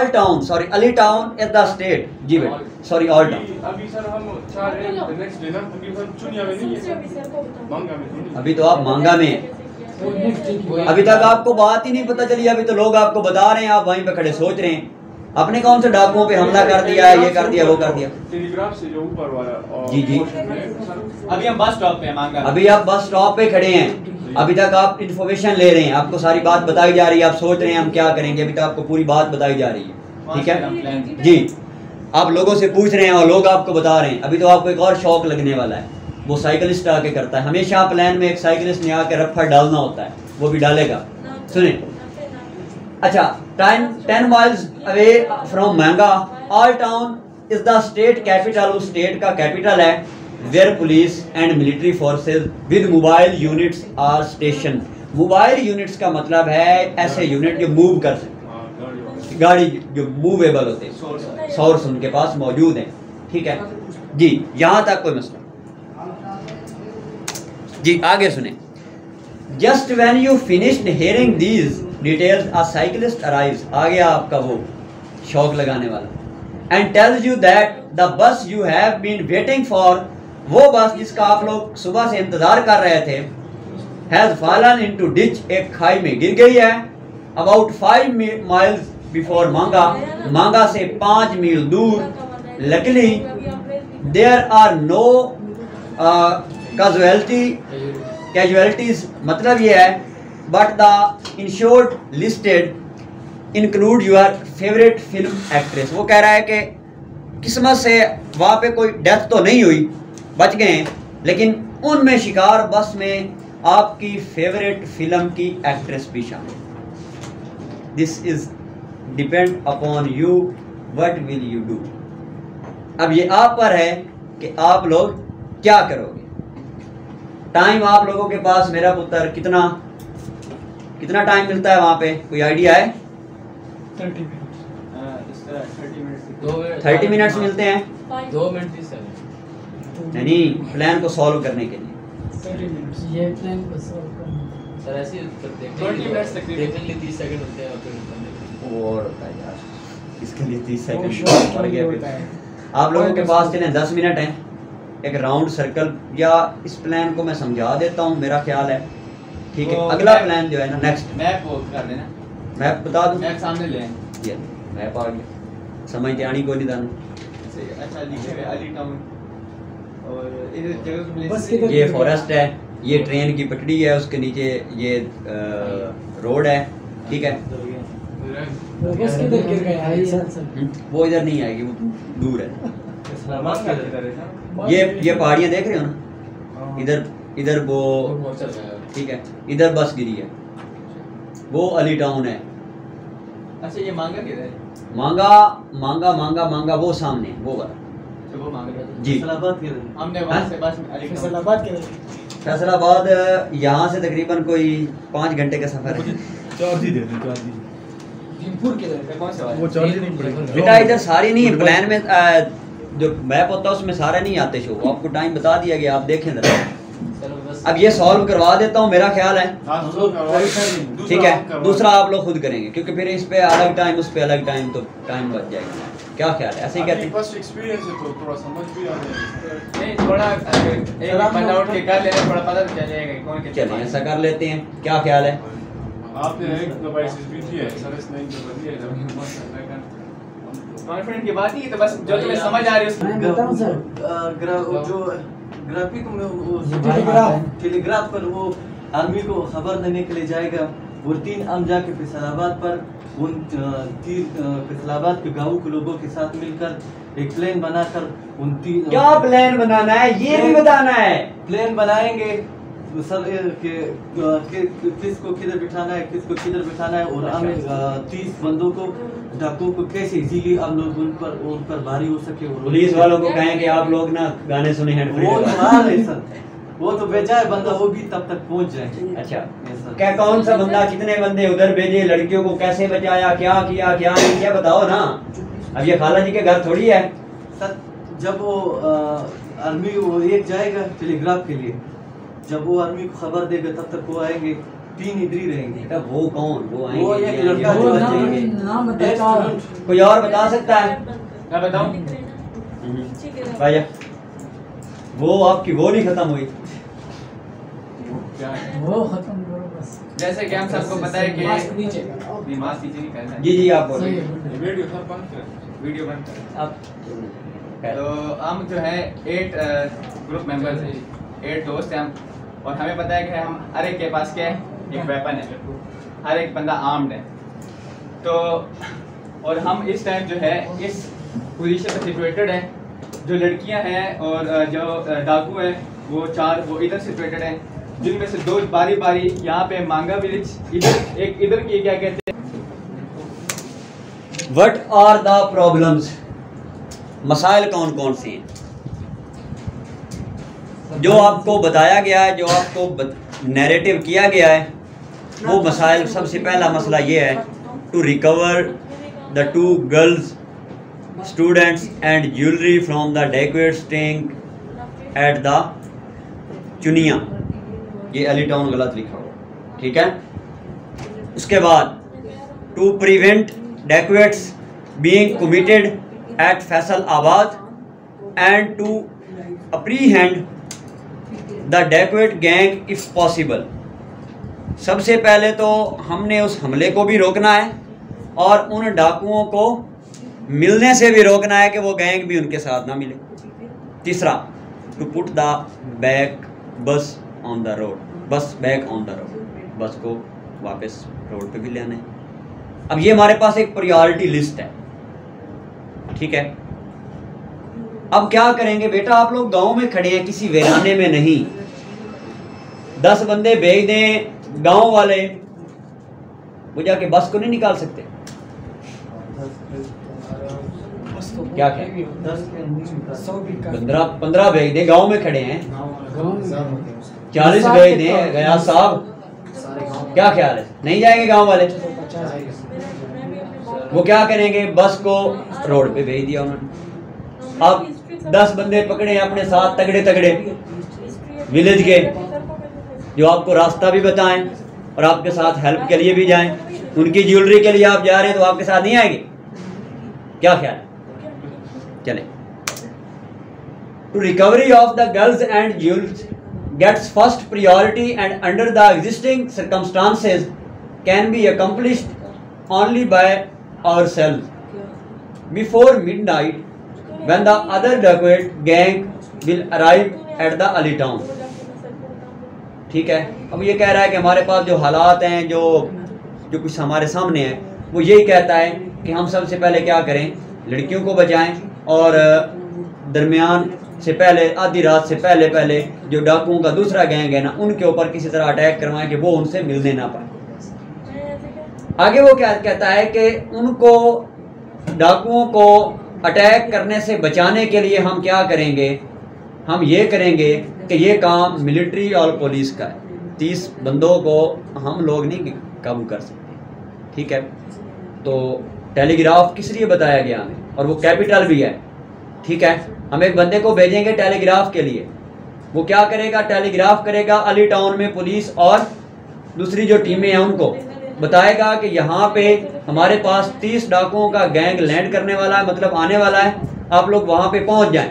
town is the state. जी बेटा, सॉरी, ऑल टाउन। अभी सर हम 4 नेक्स्ट डे ना, अभी सर चुनिया में नहीं है, मांगा में। अभी तो आप मांगा में हैं, अभी तक आपको बात ही नहीं पता चली, अभी तो लोग आपको बता रहे हैं, आप वहीं पे खड़े सोच रहे हैं अपने कौन से डाकुओं पे हमला कर दिया है, ये कर दिया, वो कर दिया। टेलीग्राफ से जो ऊपर वाला। जी जी, अभी हम बस स्टॉप पे हैं मांगा। अभी आप बस स्टॉप पे खड़े हैं, अभी तक आप इन्फॉर्मेशन ले रहे हैं, आपको सारी बात बताई जा रही है, आप सोच रहे हैं हम क्या करेंगे, अभी तक आपको पूरी बात बताई जा रही है, ठीक है जी। आप लोगों से पूछ रहे हैं और लोग आपको बता रहे हैं, अभी तो आपको एक और शौक लगने वाला है, वो साइकिलिस्ट आके करता है। हमेशा प्लान में एक साइकिलिस्ट ने आके रफ्फर डालना होता है, वो भी डालेगा, सुने। अच्छा, 10 miles away from Manga, All Town is the state capital, उस स्टेट का कैपिटल है, where police and military forces with mobile units are stationed. Mobile units का मतलब है ऐसे यूनिट जो मूव कर सकते, गाड़ी जो मूवेबल होते हैं, सोर्स उनके पास मौजूद हैं। ठीक है जी, यहाँ तक कोई मसला जी? आगे सुने। Just when you finished hearing these details a cyclist arrives, आ गया आपका वो शौक लगाने वाला, and tells you that the bus you have been waiting for, वो बस जिसका आप लोग सुबह से इंतजार कर रहे थे, हैज फॉलन इनटू डिच, एक खाई में गिर गई है, अबाउट 5 miles बिफोर मांगा, मांगा से 5 मील दूर। Luckily there are no casualties, मतलब ये है, but the insured listed include your favourite film actress. वो कह रहा है कि किस्मत से वहाँ पे कोई डेथ तो नहीं हुई, बच गए हैं, लेकिन उनमें शिकार बस में आपकी फेवरेट फिल्म की एक्ट्रेस भी शामिल। This is depend upon you, what will you do. अब ये आप पर है कि आप लोग क्या करोगे। टाइम आप लोगों के पास मेरा पुत्र कितना टाइम मिलता है वहाँ पे, कोई आइडिया है? 30 मिनट्स मिलते हैं, 2 मिनट 30 सेकंड। नहीं, प्लान को सॉल्व करने के लिए। ये प्लान को सॉल्व करना सर ऐसे 20 मिनट्स तक देखने के लिए 30 सेकंड होते हैं, और फिर और होता है यार, इसके लिए 30 सेकंड पड़ गया फिर। आप लोगों के पास चलें 10 मिनट हैं, एक राउंड सर्कल, या इस प्लान को मैं समझा देता हूँ, मेरा ख्याल है। ठीक है, अगला प्लान जो है ना, नेक्स्ट मैप वो कर देना, मैप बता दूँ, मैप सामने ले आए। ये मैप आ गया, समझते आनी को नहीं दान। अच्छा लिखे हुए अली टाउन, और इधर जगह ये फॉरेस्ट है, ये ट्रेन की पटड़ी है, उसके नीचे ये रोड है। ठीक है, वो इधर नहीं आएगी, वो दूर है। ये पहाड़ियाँ देख रहे हो ना, इधर वो, ठीक है, इधर बस गिरी है, वो अली टाउन है। अच्छा ये मांगा किधर है? मांगा वो सामने, वो वाला वो मांगा जी। हमने वहाँ से बस फैसलाबाद किधर? फैसलाबाद यहाँ से तकरीबन कोई 5 घंटे का सफर है। चार्ज ही दे दें, चार्ज ही। भीमपुर किधर है? कौन सा वाला? वो चार्ज ही नहीं पड़ेगा बेटा, इधर सारी नहीं, प्लान में जो मैप होता है उसमें सारे नहीं आते शो, आपको टाइम बता दिया गया, आप देखें जरा। अब ये सॉल्व करवा देता हूँ, मेरा ख्याल है। ठीक है, दूसरा आप लोग खुद करेंगे, क्योंकि फिर इस पे अलग टाइम, उस पे अलग टाइम, तो टाइम बच जाएगा। क्या ख्याल है, ऐसे ही कहते हैं? फर्स्ट एक्सपीरियंस है तो थोड़ा समझ भी आ जाएगा। नहीं, थोड़ा एक बंदा उठ के कर लेना, थोड़ा पता तो चल जाएगा कि कौन कितना। चलिए ऐसा कर लेते हैं, क्या ख्याल है? आपने एक डिवाइसेस भी दिया है, सर इसने एक दिया है, कॉन्फिडेंट की बात ही, तो बस जो तुम्हें समझ आ रही है उसको जो ग्राफिक में वो टेलीग्राफ पर वो आर्मी को खबर देने के लिए जाएगा, वो 3 आम जाके फैसलाबाद पर उन फैसलाबाद के गाँव के लोगों के साथ मिलकर एक प्लान बनाकर उन 3 क्या प्लान बनाना है ये भी बताना है। प्लान बनाएंगे सर किसको किधर बिठाना है, किसको किधर बिठाना है, और हमें 30 बंदों को, डाकुओं को कैसे इजीली हम लोग उन पर भारी हो सके। पुलिस वालों को कहें कि आप लोग ना गाने सुने हैं, वो तो हाल है सर, वो तो बेचारे बंदा वो भी तब तक पहुंच जाएंगे। अच्छा, क्या कौन सा बंदा, कितने बंदे उधर भेजे, लड़कियों को कैसे बचाया, क्या किया क्या नहीं किया, बताओ ना। अब ये खाला जी के घर थोड़ी है सर। जब वो आर्मी वो एक जाएगा टेलीग्राफ के लिए, जब वो आर्मी को खबर देगा तब तक वो आएंगे, 3 इधर ही रहेंगे। वो कौन, वो आएंगे, वो एक लड़का जो आएंगे। कोई और बता सकता है? मैं बताऊं? भाई वो आपकी वो नहीं खत्म हुई, वो खत्म करो बस। जैसे कि हम सबको पता है कि मास्क नीचे नहीं करना है। जी आप बोलिए। वीडियो सब बंद कर, वीडियो बंद कर। अब तो हम जो है 8 ग्रुप मेंबर्स हैं, 8 दोस्त हैं हम, और हमें पता है कि हम हर एक के पास क्या है, एक वेपन है, हर एक बंदा आर्म्ड है। तो और हम इस टाइम जो है इस पोजीशन पर सिचुएटेड है। जो लड़कियां हैं और जो डाकू हैं वो 4 वो इधर सिचुएटेड हैं, जिनमें से 2 बारी बारी यहाँ पे मांगा विलेज, इधर एक इधर की क्या कहते हैं व्हाट आर द प्रॉब्लम्स, मसाइल कौन कौन से हैं जो आपको बताया गया है, जो आपको नैरेटिव किया गया है। वो मसाइल, सबसे पहला मसला ये है to recover the 2 girls students and jewellery from the dacoits staying at the Chunia. ये अली टाउन गलत लिखा हुआ, ठीक है। उसके बाद to prevent dacoits being committed at Faisalabad and to apprehend the dacoit gang if possible. सबसे पहले तो हमने उस हमले को भी रोकना है और उन डाकुओं को मिलने से भी रोकना है कि वो गैंग भी उनके साथ ना मिले। तीसरा, टू पुट द बैक बस ऑन द रोड, बस बैक ऑन द रोड, बस को वापस रोड पे भी लाना है। अब ये हमारे पास एक प्रायोरिटी लिस्ट है, ठीक है। अब क्या करेंगे बेटा, आप लोग गांव में खड़े हैं, किसी वीराने में नहीं। 10 बंदे भेज दें गांव वाले, वो जाके बस को नहीं निकाल सकते? क्या कहें, 15 भेज दें, गांव में खड़े हैं, 40 भेज दें गया साहब, क्या ख्याल है? नहीं जाएंगे गांव वाले? वो क्या करेंगे, बस को रोड पे भेज दिया उन्होंने। अब 10 बंदे पकड़े अपने साथ, तगड़े तगड़े विलेज के, जो आपको रास्ता भी बताएं और आपके साथ हेल्प के लिए भी जाएं। उनकी ज्वेलरी के लिए आप जा रहे हैं तो आपके साथ नहीं आएंगे? क्या ख्याल है? चले। To recovery of the girls and jewels gets first priority and under the existing circumstances can be accomplished only by ourselves before midnight when the other dacoit gang will arrive at the Ali town। ठीक है। अब ये कह रहा है कि हमारे पास जो हालात हैं, जो कुछ हमारे सामने है, वो यही कहता है कि हम सबसे पहले क्या करें, लड़कियों को बचाएं और दरमियान से पहले, आधी रात से पहले जो डाकुओं का दूसरा गैंग है ना, उनके ऊपर किसी तरह अटैक करवाएं कि वो उनसे मिलने ना पाए। आगे वो क्या कहता है कि उनको, डाकुओं को अटैक करने से बचाने के लिए हम क्या करेंगे, हम ये करेंगे कि ये काम मिलिट्री और पुलिस का है। 30 बंदों को हम लोग नहीं काबू कर सकते, ठीक है। तो टेलीग्राफ किस लिए बताया गया हमें, और वो कैपिटल भी है, ठीक है। हम एक बंदे को भेजेंगे टेलीग्राफ के लिए, वो क्या करेगा, टेलीग्राफ करेगा अली टाउन में पुलिस और दूसरी जो टीमें हैं उनको बताएगा कि यहाँ पे हमारे पास 30 डाकुओं का गैंग लैंड करने वाला है, मतलब आने वाला है, आप लोग वहाँ पे पहुँच जाएं।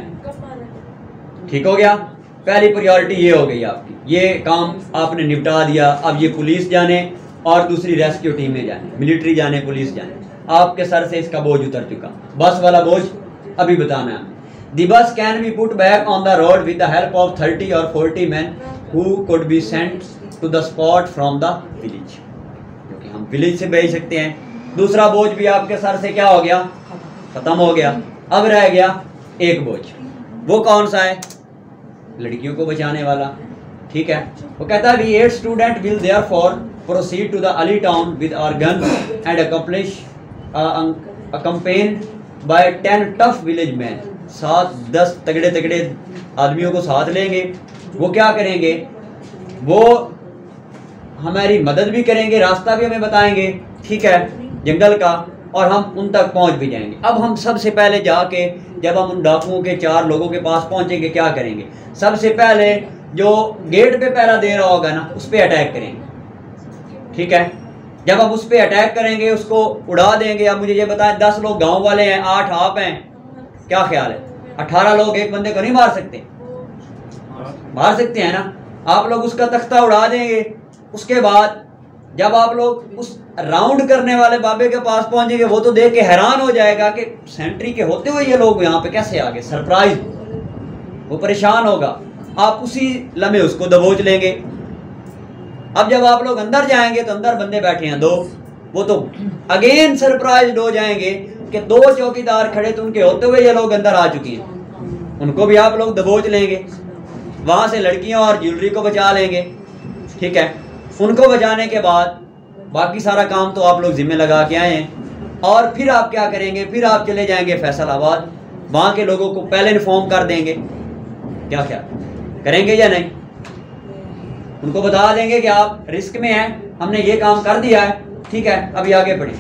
ठीक हो गया, पहली प्रायोरिटी ये हो गई आपकी, ये काम आपने निपटा दिया। अब ये पुलिस जाने और दूसरी रेस्क्यू टीमें जाने, मिलिट्री जाने, पुलिस जाने, आपके सर से इसका बोझ उतर चुका। बस वाला बोझ अभी बताना है। The bus can be put back on the road with the help of 30 or 40 men who could be sent to the spot from the village, क्योंकि हम विलेज से भेज सकते हैं। दूसरा बोझ भी आपके सर से क्या हो गया, खत्म हो गया। अब रह गया एक बोझ, वो कौन सा है, लड़कियों को बचाने वाला, ठीक है। वो कहता है 8 students will therefore proceed to the Ali town with our guns and accompanied by 10 tough village men। 7-10 तगड़े तगड़े आदमियों को साथ लेंगे। वो क्या करेंगे, वो हमारी मदद भी करेंगे, रास्ता भी हमें बताएंगे, ठीक है, जंगल का, और हम उन तक पहुंच भी जाएंगे। अब हम सबसे पहले जाके, जब हम उन डाकुओं के 4 लोगों के पास पहुंचेंगे, क्या करेंगे, सबसे पहले जो गेट पे पहरा दे रहा होगा ना, उस पर अटैक करेंगे, ठीक है। जब हम उस पर अटैक करेंगे, उसको उड़ा देंगे। अब मुझे ये बताएं, 10 लोग गाँव वाले हैं, 8 आप हैं, क्या ख्याल है, 18 लोग एक बंदे को नहीं मार सकते? मार सकते हैं ना। आप लोग उसका तख्ता उड़ा देंगे। उसके बाद जब आप लोग उस राउंड करने वाले बाबे के पास पहुंचेंगे, वो तो देख के हैरान हो जाएगा कि सेंट्री के होते हुए ये लोग यहाँ पे कैसे आ गए, सरप्राइज, वो परेशान होगा। आप उसी लम्हे उसको दबोच लेंगे। अब जब आप लोग अंदर जाएंगे तो अंदर बंदे बैठे हैं 2, वो तो अगेन सरप्राइज हो जाएंगे कि 2 चौकीदार खड़े, तो उनके होते हुए ये लोग अंदर आ चुके हैं। उनको भी आप लोग दबोच लेंगे, वहां से लड़कियों और ज्वेलरी को बचा लेंगे, ठीक है। उनको बचाने के बाद बाकी सारा काम तो आप लोग जिम्मे लगा के आए हैं। और फिर आप क्या करेंगे, फिर आप चले जाएंगे फैसलाबाद, वहाँ के लोगों को पहले इन्फॉर्म कर देंगे, क्या क्या करेंगे या नहीं, उनको बता देंगे कि आप रिस्क में हैं, हमने ये काम कर दिया है, ठीक है अभी आगे बढ़े।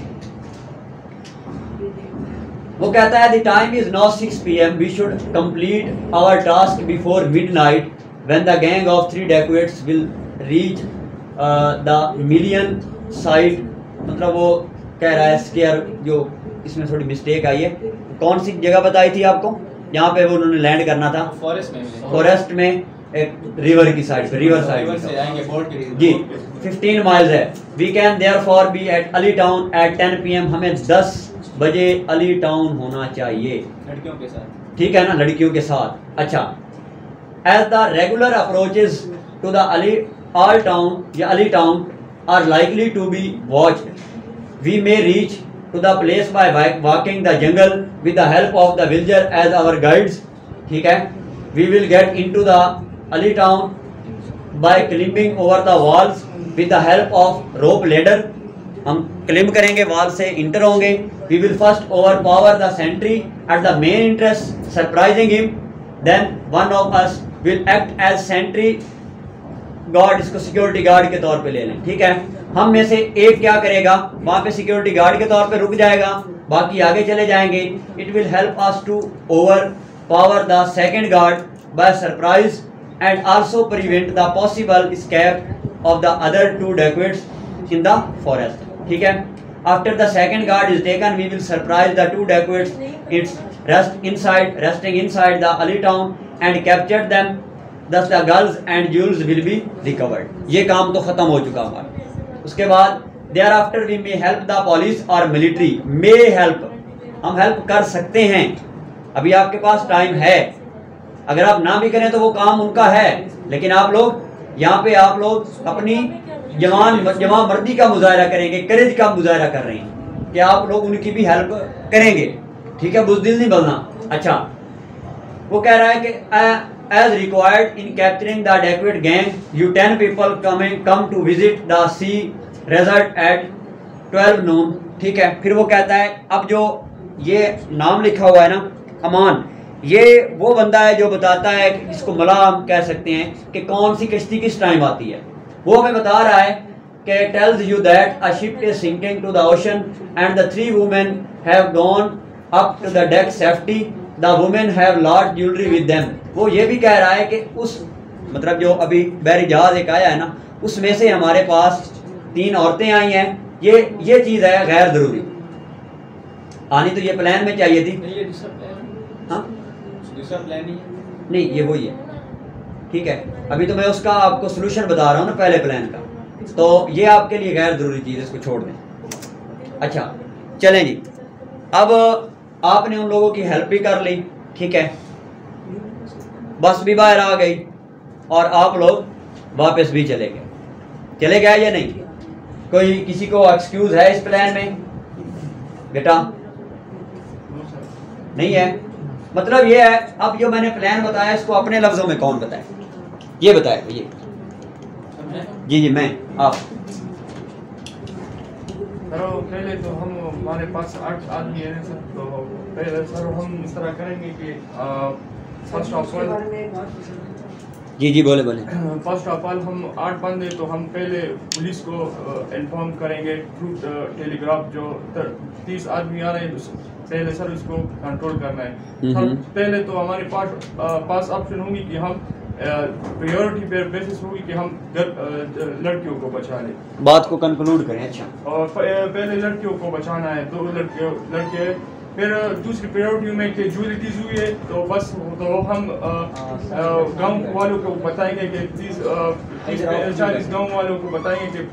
वो कहता है the time is now 6 PM, we should complete our task before midnight when the gang of 3 dacoits will reach the million site. मतलब वो कह रहा है स्केयर, जो इसमें थोड़ी मिस्टेक आई है, कौन सी जगह बताई थी आपको यहाँ पे वो उन्होंने लैंड करना था? फॉरेस्ट में एक रिवर की साइड पे, रिवर साइड से आएंगे जी। 15 माइल्स है। We can therefore be at Ali town at 10 PM, हमें 10 बजे अली टाउन होना चाहिए, लड़कियों के साथ, ठीक है ना, लड़कियों के साथ। अच्छा, as the regular approaches to the Ali all town या Ali town are likely to be watched, we may reach to the place by walking the jungle with the help of the villager as our guides, ठीक है। We will get into the Ali town by climbing over the walls with the help of rope ladder, हम climb करेंगे, wall से inter होंगे। We will first overpower the sentry at the main entrance, surprising him, then one of us will act as sentry guard, इसको security guard के तौर पे ले लें, ठीक है। हम में से एक क्या करेगा, वहां पे सिक्योरिटी गार्ड के तौर पे रुक जाएगा, बाकी आगे चले जाएंगे। It will help us to overpower the second guard by surprise and also prevent the possible escape of the other 2 dacoits in the forest, ठीक है। After the second guard is taken we will surprise the 2 dacoits it's resting inside the Ali town and capture them. Thus the girls and jewels will be recovered. ये काम तो खत्म हो चुका हमारा। उसके बाद thereafter we may help the police or military, may help, हम हेल्प कर सकते हैं। अभी आपके पास टाइम है, अगर आप ना भी करें तो वो काम उनका है, लेकिन आप लोग यहाँ पे आप लोग अपनी जवान मर्दी का मुजाहरा करेंगे, करेज का मुजाहरा कर रहे हैं कि आप लोग उनकी भी हेल्प करेंगे, ठीक है, बुज़दिल नहीं बनना। अच्छा, वो कह रहा है कि as required in capturing the Dacoit gang, you 10 people come to visit the sea resort at 12 noon, ठीक है। फिर वो कहता है, अब जो ये नाम लिखा हुआ है ना, अमान, ये वो बंदा है जो बताता है कि इसको मलाह हम कह सकते हैं कि कौन सी कश्ती किस टाइम आती है। वो हमें बता रहा है कि tells you that a ship is sinking to the ocean and the 3 women have gone up to the deck safety. The women have large jewelry with them. वो ये भी कह रहा है कि उस मतलब जो अभी बैरी जहाज एक आया है ना, उसमें से हमारे पास 3 औरतें आई हैं। ये चीज़ है गैर ज़रूरी, आनी तो ये प्लान में चाहिए थी। नहीं, ये दूसरा प्लान, हाँ दूसरा प्लान ही है। नहीं, ये वही है, ठीक है। अभी तो मैं उसका आपको सोल्यूशन बता रहा हूँ ना पहले प्लान का, तो ये आपके लिए गैर ज़रूरी चीज़ है, इसको छोड़ दें। अच्छा चलें जी, अब आपने उन लोगों की हेल्प भी कर ली, ठीक है, बस भी बाहर आ गई और आप लोग वापस भी चले गए या नहीं? कोई किसी को एक्सक्यूज है इस प्लान में बेटा? नहीं है। मतलब ये है, अब जो मैंने प्लान बताया इसको अपने लफ्जों में कौन बताए, ये बताए ये। जी मैं आप। सर पहले तो हमारे पास 8 आदमी है सर, तो पहले सर हम इस तरह करेंगे कि फर्स्ट ऑफ ऑल जी बोले फर्स्ट ऑफ ऑल हम 8 बंदे, तो हम पहले पुलिस को इन्फॉर्म करेंगे थ्रू टेलीग्राफ। जो 30 आदमी आ रहे हैं पहले सर इसको कंट्रोल करना है। सर पहले तो हमारे पास ऑप्शन होगी कि हम प्रायोरिटी पे बेसिस होगी कि हम लड़कियों को बचा लें। बात को कंक्लूड करें। अच्छा, और पहले लड़कियों को बचाना है, 2 लड़के। फिर दूसरी प्रायोरिटी में कि ज्वेलरीज हुई है, तो बस तो हम गांव वालों को बताएंगे कि 30-40 गांव वालों को बताएंगे कि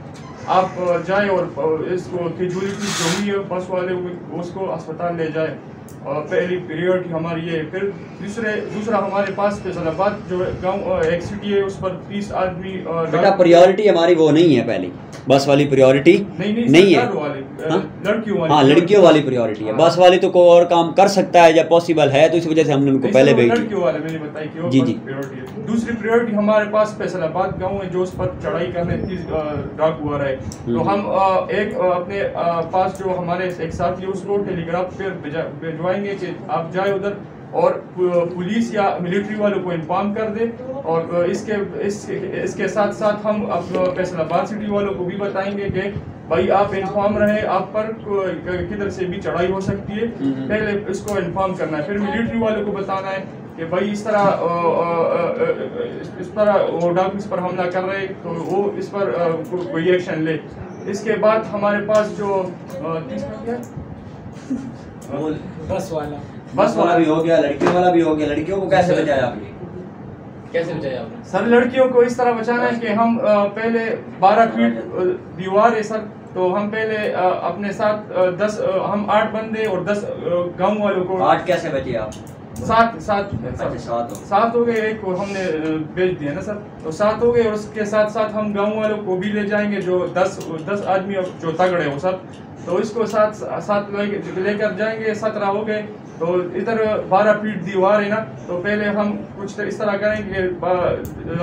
आप जाए और इसको कि ज्वेलरीज जो हुई है बस वाले उसको अस्पताल ले जाए। और पहली प्रायोरिटी हमारी ये। फिर दूसरा हमारे पास फैसलाबाद जो गांव एक सिटी है, उस पर 30 आदमी। बेटा प्रायोरिटी हमारी वो नहीं है, पहली बस वाली प्रायोरिटी नहीं है, लड़कियों वाली प्रायोरिटी है। बस वाली तो कोई और काम कर सकता है जब पॉसिबल है, तो इस वजह से हमने उनको पहले भेजी। लड़कियों वाले मैंने बताई कि जी प्रायोरिटी है। दूसरी प्रायोरिटी हमारे पास फैसलाबाद गाँव है, जो उस पर चढ़ाई करने डाकू आ रहा है, तो हम एक अपने पास जो हमारे एक साथी है उसको टेलीग्राफ पे भिजवाएंगे कि आप जाए उधर और पुलिस या मिलिट्री वालों को इन्फॉर्म कर दे। और इसके साथ साथ हम फैसलाबाद सिटी वालों को भी बताएंगे कि भाई आप इन्फॉर्म रहे, आप पर किधर से भी चढ़ाई हो सकती है, पहले इसको इन्फॉर्म करना है। फिर मिलिट्री वालों को बताना है कि भाई इस तरह वो डाकू इस पर हमला कर रहे हैं तो वो इस पर कोई एक्शन ले। इसके बाद हमारे पास जो बस वाला भी हो गया, लड़कियों वाला भी हो गया। लड़कियों को कैसे बचाया आपने? कैसे बचाया आपने? सर लड़कियों को इस तरह बचाना है कि हम पहले 12 फीट दीवार है सर, तो हम पहले अपने साथ 10 हम 8 बंदे और 10 गांव वालों को। 8 कैसे बचे आप? 7 हो गए, एक को हमने बेच दिया ना सर, तो 7 हो गए। और उसके साथ साथ हम गांव वालों को भी ले जाएंगे जो 10 आदमी जो तगड़े हो सर, तो इसको साथ लेकर जाएंगे। 17 हो गए। तो इधर 12 फीट दीवार है ना, तो पहले हम कुछ इस तरह करेंगे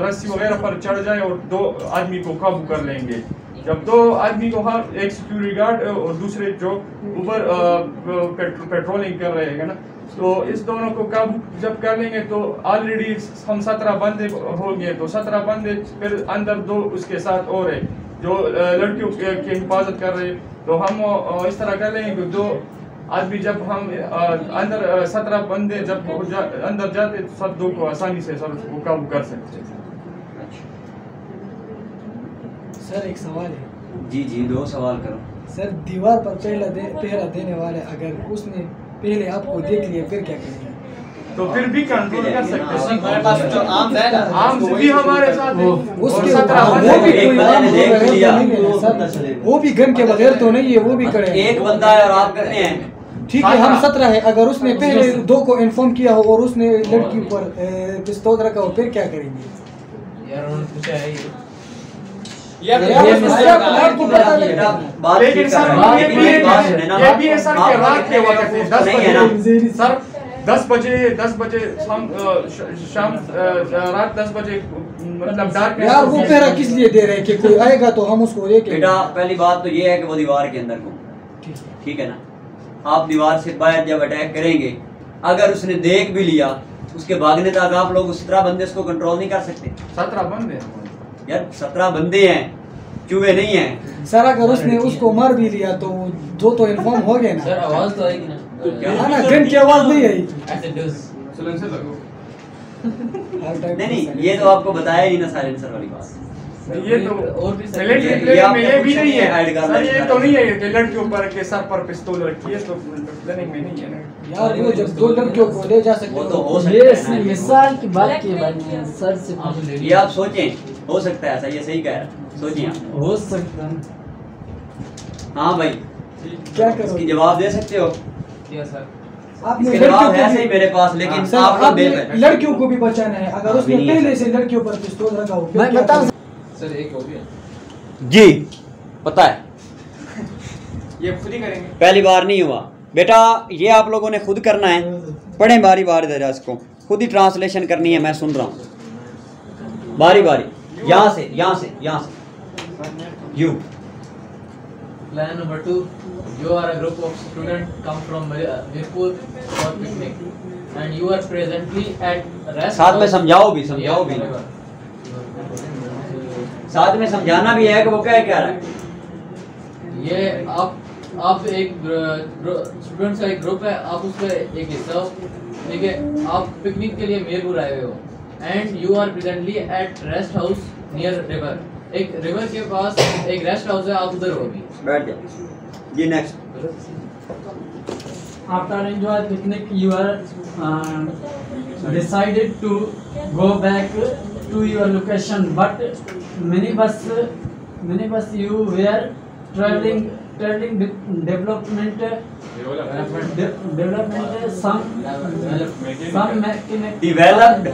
रस्सी वगैरह पर चढ़ जाए और 2 आदमी को काबू कर लेंगे। जब 2 आदमी को एक सिक्योरिटी गार्ड और दूसरे जो ऊपर पेट्रोलिंग कर रहे हैं ना, तो इस दोनों को काबू जब कर लेंगे तो ऑलरेडी हम 17 बंदे हो गए। तो 17 बंदे, फिर अंदर 2 उसके साथ और है जो लड़कियों की हिफाजत कर रहे हैं। तो हम इस तरह कर लेंगे कि 2 आदमी जब हम अंदर 17 बंदे जब अंदर जाते तो सब 2 को आसानी से सर उसको काबू कर सकते हैं। सर एक सवाल है। जी 2 सवाल करो सर। दीवार पर पहरा देने वाले अगर उसने पहले आपको देख लिया फिर क्या करेंगे? तो फिर भी कंट्रोल कर सकते हैं। हमारे पास जो आर्म्स है ना, आर्म्स भी हमारे साथ है। उसके एक वो भी गन के बगैर तो नहीं है, वो भी करे। एक बंदा है और आप करते हैं। ठीक है, हम 17 है। अगर उसने पहले 2 को इन्फॉर्म किया हो और उसने लड़की पर पिस्तौल रखा हो फिर क्या करेंगे? यार उन्होंने पूछा है आपको पता लगेगा। लेकिन सर ये भी है सर कि रात के वक्त 10 बजे सर 10 बजे हम शाम रात 10 बजे मतलब डार्क। यार वो पहरा किस लिए दे रहे हैं कि कोई आएगा तो हम उसको देखें? बेटा पहली बात तो ये है कि वो दीवार के अंदर घूम, ठीक है ना। आप दीवार से बाहर जब अटैक करेंगे, अगर उसने देख भी लिया, उसके भागने तक आप लोग 17 बंदे उसको कंट्रोल नहीं कर सकते। 17 बंदे यार 17 बंदे हैं, चूहे नहीं हैं। सर अगर उसने उसको मार भी लिया तो 2 तो इन्फॉर्म हो गए ना। सर आवाज तो आएगी ना? हाँ ना, गन की आवाज नहीं आई। ऐसे डस सिलेंसर लगो। नहीं ये तो आपको बताया ही ना साइलेंसर वाली बात। ये तो और भी मिलिट्री प्लानिंग में ये भी नहीं है सर। ये तो नहीं है कि लड़कियों पर के सर पर पिस्तौल रखी है, तो प्लानिंग में नहीं है ना यार। वो जब 2 लड़कियों को ले जा सकते वो तो हो सकता है। ये मिसाल की बात की बात सर से ये आप सोचें, हो सकता है ऐसा। ये सही कह रहा है, सोचिए आप। हो सकता है। हाँ भाई, क्या करो? इसकी जवाब दे सकते हो? Yes sir. आपने इसके जवाब है सही मेरे पास, लेकिन सर आप लोग आपने बेहतर। लड़कियों को भी बचाना है। अगर उसने पहले से लड़कियों पर पिस्तौल रखा हो मैं बता सर एक हो गया जी पता है, ये खुद ही करेंगे। पहली बार नहीं हुआ बेटा, ये आप लोगों ने खुद करना है। पढ़ें बारी बारी जरा, इसको खुद ही ट्रांसलेशन करनी है। मैं सुन रहा हूँ बारी बारी, यहाँ से you. Plan number 2, you are a group of students come from Mirpur for picnic and you are presently at rest साथ में समझाओ भी साथ में समझाना भी है कि वो क्या रहा है। ये आप एक स्टूडेंट्स का एक ग्रुप है, आप उसका एक हिस्सा हो, ठीक है। आप पिकनिक के लिए मीरपुर आए हुए हो and you are presently at rest house near river. एक रिवर के पास एक रेस्ट हाउस है, आप उधर हो भी। बैठ जाओ जी। Next. After enjoy picnic, you are decided to go back to your location, but minibus you were traveling development some mechanic developed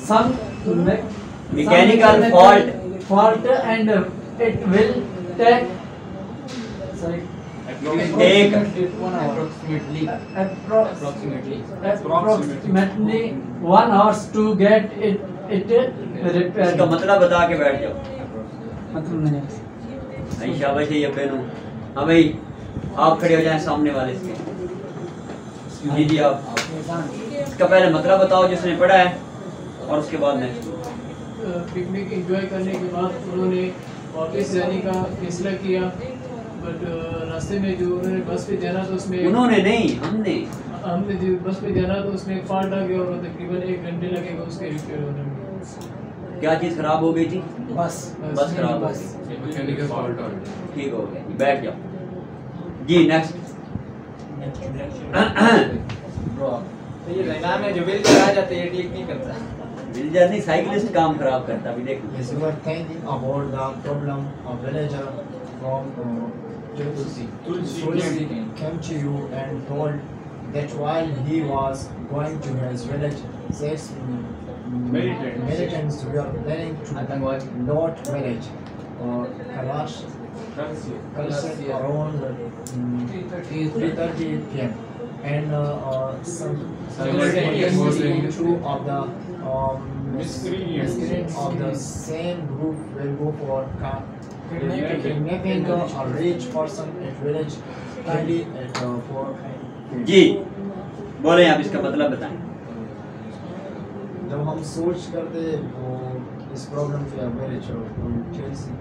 some mechanical fault and it will take approximately 1 hour to get it repaired. इसका मतलब बता के बैठ जाओ। मतलब नहीं नहीं शाबाश है ये बहनों। हाँ भाई आप खड़े हो जाएं सामने वाले इसके। जी जी आप इसका पहले मतलब बताओ जिसने पढ़ा है और उसके बाद नेक्स्ट। पिकनिक एंजॉय करने के बाद उन्होंने वापस जाने का फैसला किया, बट रास्ते में जो उन्होंने बस पे जाना था उसमें उन्होंने नहीं हमने जो बस पे जाना तो उसमें एक फॉल्ट आ गया और तकरीबन 1 घंटे लगेगा उसके रिपेयर होने में। क्या चीज़ खराब हो गई थी? बस खराब हो गई, मैकेनिकल फॉल्ट हो गया। ठीक हो गया, बैठ जाओ जी नेक्स्ट। तो ये नाम है जो बिल आ जाते हैं ठीक नहीं करता। बिल्डर नहीं साइकिलिस्ट काम खराब करता। अभी देखो Yes, we were thinking about the problem of villager from Tulsi came to you and told that while he was going to his village, says militants were planning to loot village Kalash around 3:30 p.m. and two of the miscreants of the same group will go for kidnapping a rich person at village kindly at for जी बोले आप इसका मतलब बताएं। जब हम सोच करते वो इस प्रॉब्लम के विलेज चेल्सी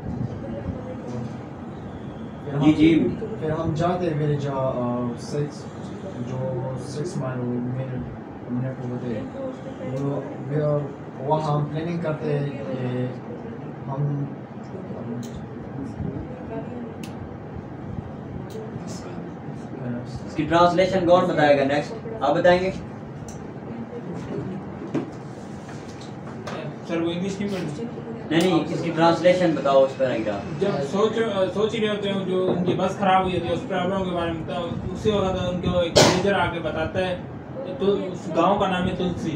जी जी फिर हम जाते विलेज 6 मिनट को होते वहाँ हम प्लानिंग करते हैं कि हम इसकी ट्रांसलेशन कौन बताएगा? नेक्स्ट आप बताएंगे? सर वो इंग्लिश नहीं पढ़नी। नहीं इसकी ट्रांसलेशन बताओ उस पैराग्राफ। जब सोच ही रहे होते हैं जो उनकी बस खराब हुई थी उस प्रॉब्लम के बारे में बताओ, उसी वक्त उनको एक मैनेजर आके बताता है तो उस गांव का नाम है तुलसी,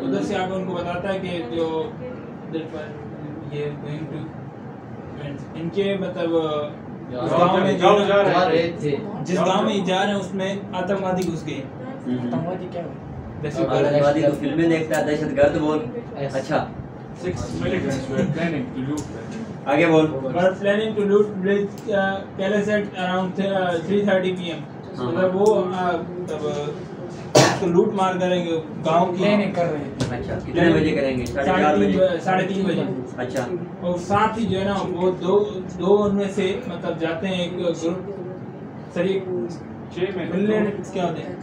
उधर से आके उनको बताता है कि जो ये गोइंग टू इनके मतलब जिस गांव में जा रहे हैं उसमें आतंकवादी घुस गए। आतंकवादी क्या है? आतंकवादी तो फिल्में देखता है, दहशतगर्द बोल। अच्छा 6 militants were planning to loot. आगे बोल। were planning to loot village Kailash at around 3:30 p.m. मतलब वो तो लूट मार करेंगे गांव की प्लानिंग कर रहे हैं। अच्छा कितने बजे करेंगे? 3:30 बजे। अच्छा और साथ ही जो है ना वो दो उनमें से मतलब जाते हैं एक ग्रुप सर ये 6 में मिलिटेंट्स क्या होते हैं?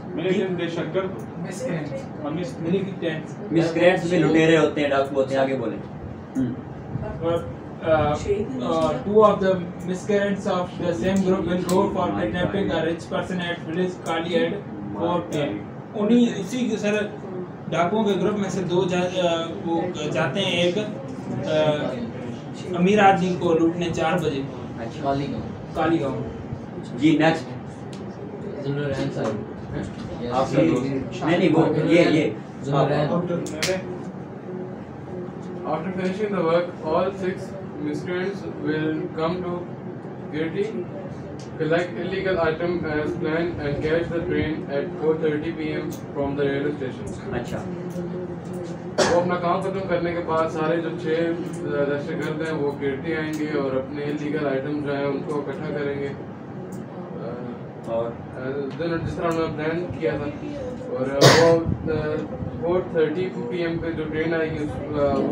मिसक्रेंट्स भी लुटेरे होते हैं, डाकू होते हैं। आगे बोले। Two of the miscreants of the same group will go for kidnapping a rich person at village Kali at 4 p.m. उन्हीं उसी के सर डाकुओं के ग्रुप में से दो वो जाते हैं एक अमीर आदमी को लूटने 4 बजे। अच्छा काली गाँव जी नेक्स्ट। आप नहीं वो ये After finishing the work, all 6 miscreants will come to Girti, collect illegal item as planned, and catch the train at 4:30 p.m. from the railway station. अच्छा वो अपना काम खत्म करने के बाद सारे जो 6 दहशतगर्द हैं वो गिरती आएंगे और अपने इलीगल आइटम जो हैं उनको इकट्ठा करेंगे और जिस तरह उन्होंने प्लान किया था। और वो 4:30 PM पे जो ट्रेन आएगी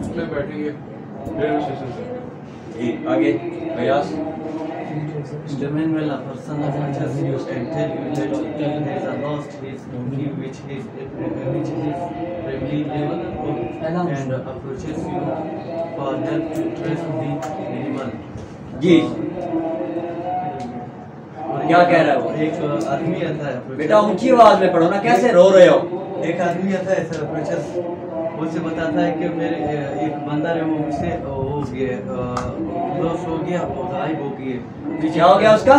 उसमें बैठेंगे रेलवे स्टेशन से। जी आगे प्रयास। The manual person of just can tell you that he has lost his donkey which is family level and approaches you for help to trace the animal. जी क्या कह रहा है वो? एक आदमी आता है। बेटा ऊंची आवाज में पढ़ो ना, कैसे रो रहे हो? एक आदमी आता है सर अप्रोचेस, मुझसे बताता है कि मेरे एक बंदर है वो मुझसे हो गया लॉस हो गया और गायब हो गई। क्या हो गया उसका?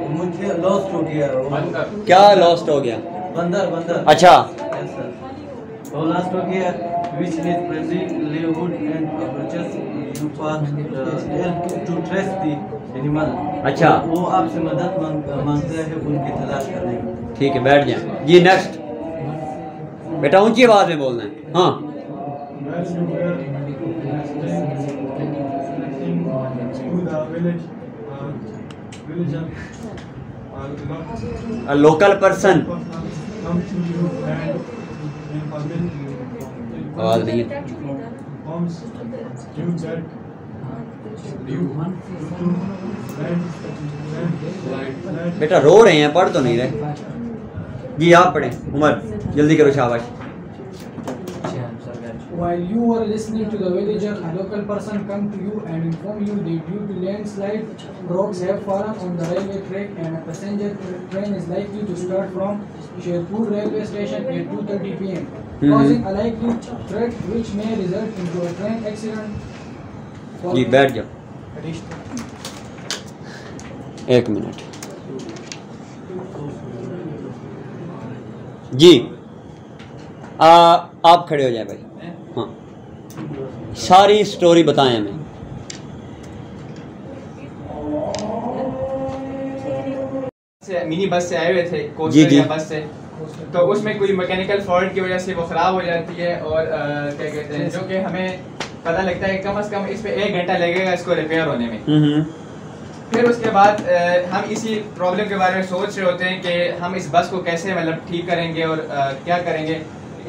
मुझे लॉस्ट हो गया। क्या लॉस्ट हो गया? बंदर। अच्छा यस सर वो लॉस्ट हो गया which is friendly livelihood and approaches you for help to trace the animal. अच्छा वो आपसे मदद मांगते हैं उनकी तलाश करने की। ठीक है बैठ जाए जी नेक्स्ट। बेटा ऊंची आवाज में बोलना है। हाँ villager A local person. come to you and आवाज नहीं है। informs you that बेटा रो रहे हैं, पढ़ तो नहीं रहे जी। आप पढ़ें उमर, जल्दी करो, शाबाश। While you were listening to the villager, a local person come to you and inform you that due to landslide, rocks have fallen on the railway track and a passenger train is likely to start from Sherpur railway station at 2:30 p.m. causing a likely threat which may result into a train accident. जी बैठ जाओ, एक minute जी। आप खड़े हो जाए भाई। हाँ, सारी स्टोरी बताएं हमें। मिनी बस से आए हुए थे, जी, कोस्टल जी। या बस से, तो उसमें कोई मैकेनिकल फॉल्ट की वजह से वो ख़राब हो जाती है और क्या कहते हैं, जो कि हमें पता लगता है कम से कम इस पे 1 घंटा लगेगा इसको रिपेयर होने में। फिर उसके बाद हम इसी प्रॉब्लम के बारे में सोच रहे होते हैं कि हम इस बस को कैसे मतलब ठीक करेंगे और क्या करेंगे।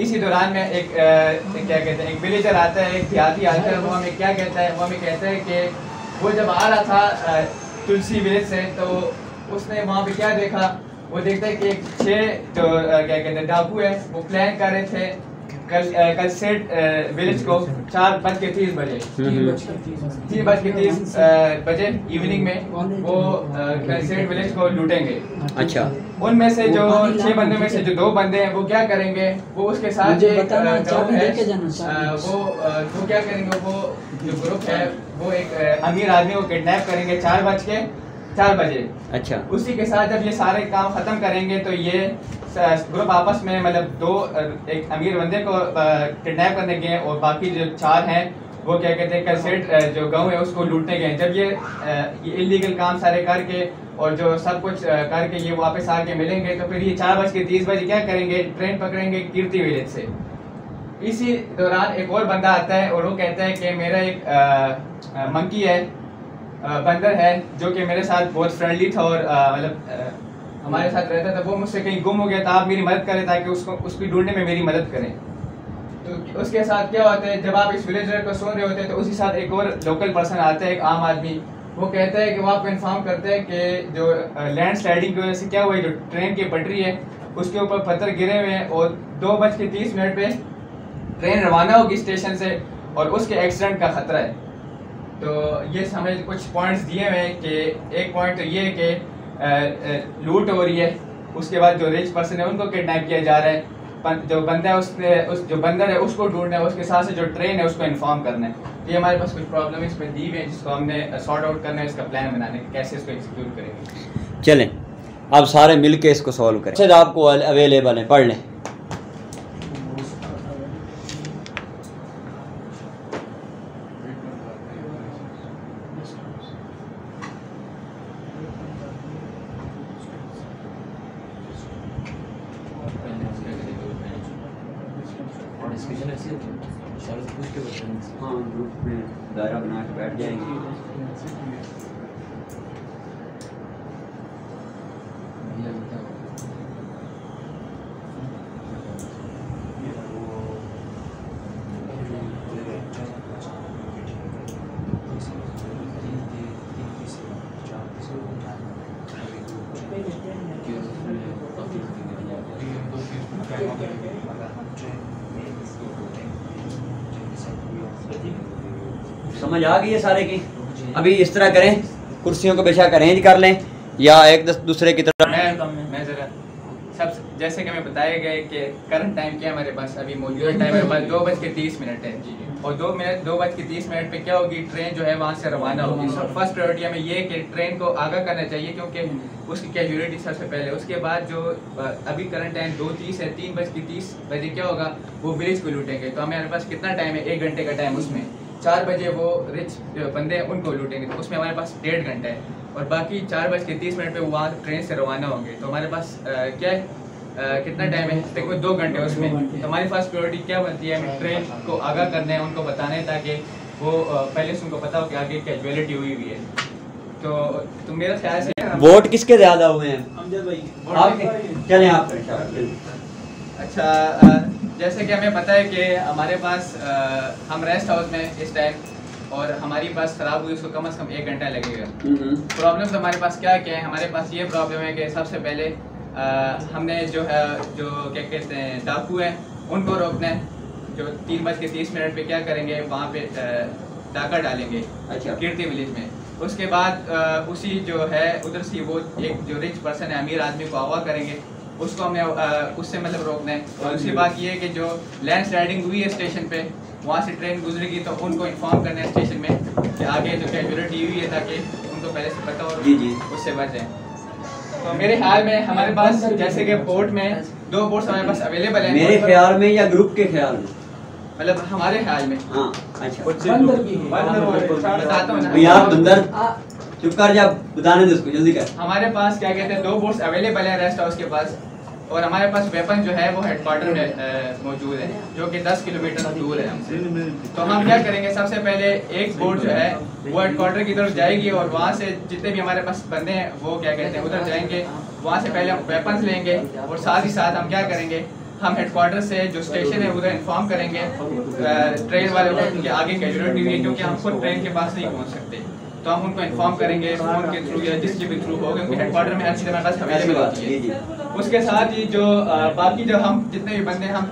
इसी दौरान में एक क्या कहते हैं, एक विलेजर आता है, एक देहाती आता है। वो हमें क्या कहता है, वो हमें कहता है कि वो जब आ रहा था तुलसी विलेज से, तो उसने वहाँ पे क्या देखा, वो देखता है कि एक 6 जो क्या कहते हैं डाकू है, वो प्लान कर रहे थे कल सेट विलेज को 4:30 बजे 3:30 बजे इवनिंग में वो कल सेट विलेज को लूटेंगे। अच्छा, उनमें से जो 6 बंदे में से जो 2 बंदे हैं वो क्या करेंगे, वो उसके साथ एक गाँव है, वो क्या करेंगे, वो जो ग्रुप है वो एक अमीर आदमी को किडनैप करेंगे 4 बजे। अच्छा, उसी के साथ जब ये सारे काम खत्म करेंगे तो ये ग्रुप आपस में मतलब एक अमीर बंदे को किडनैप करने गए और बाकी जो 4 हैं वो क्या कहते हैं कलसेट जो गांव है उसको लूटने गए। जब ये इलीगल काम सारे करके और जो सब कुछ करके ये वापस आके मिलेंगे तो फिर ये 4:30 बजे क्या करेंगे, ट्रेन पकड़ेंगे कीर्ति विलेज से। इसी दौरान एक और बंदा आता है और वो कहता है कि मेरा एक मंकी है, बंदर है, जो कि मेरे साथ बहुत फ्रेंडली था और मतलब हमारे साथ रहता था। वो मुझसे कहीं गुम हो गया था, आप मेरी मदद करें ताकि उसको ढूंढने में मेरी मदद करें। तो उसके साथ क्या होता है, जब आप इस विलेजर को सुन रहे होते हैं तो उसी साथ एक और लोकल पर्सन आता है, एक आम आदमी। वो कहता है कि वो आपको इन्फॉर्म करता है कि जो लैंड स्लाइडिंग की वजह से क्या हुआ है, जो ट्रेन की पटरी है उसके ऊपर पत्थर गिरे हुए हैं और 2:30 पे ट्रेन रवाना होगी स्टेशन से और उसके एक्सीडेंट का खतरा है। तो ये हमें कुछ पॉइंट्स दिए हुए हैं कि एक पॉइंट तो ये है कि लूट हो रही है, उसके बाद जो रिच पर्सन है उनको किडनैप किया जा रहा है, जो बंदा है जो बंदर है उसको ढूंढना है, उसके साथ से जो ट्रेन है उसको इन्फॉर्म करना है। ये हमारे पास कुछ प्रॉब्लम इसमें दी हुई है जिसको हमने सॉर्ट आउट करना है, इसका प्लान बनाने का कैसे इसको एग्जीक्यूट करेंगे। चलें अब सारे मिलके इसको सॉल्व करें। अच्छा, आपको अवेलेबल है, पढ़ लें। हाँ, ग्रुप में दायरा बना के बैठ जाएंगे। समझ आ गई है सारे की। अभी इस तरह करें, कुर्सियों को बेशक अरेंज कर लें या एक दूसरे की तरफ। मैं ज़रा सब जैसे कि मैं बताया गया है कि करंट टाइम क्या है हमारे पास, अभी मौजूदा टाइम हमारे पास 2:30 है और 2:30 पे क्या होगी, ट्रेन जो है वहाँ से रवाना होगी। फर्स्ट प्रायोरिटी हमें ये है कि ट्रेन को आगाह करना चाहिए क्योंकि उसकी कैजुअलिटी सबसे पहले। उसके बाद जो अभी करंट टाइम 2:30 है, 3:30 बजे क्या होगा, वो विलेज को लूटेंगे। तो हमारे पास कितना टाइम है, 1 घंटे का टाइम। उसमें 4 बजे वो रिच बंदे हैं उनको लूटेंगे, तो उसमें हमारे पास 1.5 घंटा है और बाकी 4:30 पे वो वहाँ ट्रेन से रवाना होंगे। तो हमारे पास क्या है, कितना टाइम है, तकरीबन 2 घंटे उसमें। तो हमारी फर्स्ट प्रायोरिटी क्या बनती है, हमें ट्रेन को आगाह करना है, उनको बताना है ताकि वो पहले से उनको पता हो कि आगे कैजुअलिटी हुई है। तो मेरा ख्याल से वोट किसके ज़्यादा हुए हैं? अमजद भाई आपके? चलें आप करें। अच्छा, जैसे कि हमें पता है कि हमारे पास हम रेस्ट हाउस में इस टाइम, और हमारी बस ख़राब हुई, उसको कम से कम 1 घंटा लगेगा। प्रॉब्लम तो हमारे पास क्या है, हमारे पास ये प्रॉब्लम है कि सबसे पहले हमने जो है जो क्या कहते हैं डाकू हैं उनको रोकना है, जो 3:30 पे क्या करेंगे, वहाँ पे डाका डालेंगे। अच्छा। कीर्ति विलेज में। उसके बाद उसी जो है उधर से वो एक जो रिच पर्सन है, अमीर आदमी को अगवा करेंगे, उसको हमने उससे मतलब रोकना है। और दूसरी बात ये है कि जो लैंड स्लाइडिंग हुई है स्टेशन पे, वहाँ से ट्रेन गुजरेगी तो उनको इन्फॉर्म करना है स्टेशन में कि आगे जो कैजुअलिटी हुई है, ताकि उनको पहले से पता हो, उससे बच जाए। तो मेरे ख्याल में हमारे पास जैसे कि पोर्ट में 2 बोट्स हमारे पास अवेलेबल हैं। मेरे ख्याल में या ग्रुप के ख्याल में? मतलब हमारे ख्याल में। हाँ, अच्छा। बताता हूँ ना यार बंदर चुप कर जा, बताने दो उसको, जल्दी कर। हमारे पास क्या कहते हैं 2 बोट्स अवेलेबल है रेस्ट हाउस के पास, और हमारे पास वेपन जो है वो हेडक्वार्टर में मौजूद है, जो कि 10 किलोमीटर दूर है हमसे। तो हम क्या करेंगे, सबसे पहले एक बोट जो है वो हेडक्वार्टर की तरफ जाएगी, और वहाँ से जितने भी हमारे पास बंदे हैं वो क्या कहते हैं उधर जाएंगे। वहाँ से पहले हम वेपन्स लेंगे, और साथ ही साथ हम क्या करेंगे, हम हेडक्वार्टर से जो स्टेशन है उधर इन्फॉर्म करेंगे ट्रेन वाले को कि आगे कैजुअलिटी हुई है, क्योंकि हम खुद ट्रेन के पास नहीं पहुँच सकते। तो हम उनको इन्फॉर्म करेंगे फ़ोन के थ्रू या जिसके भी थ्रू हो, क्योंकि हेडक्वार्टर में हर चीज़ हमारे पास अवेलेबल होती है। उसके साथ ही जो बाकी जो हम जितने भी बंदे हम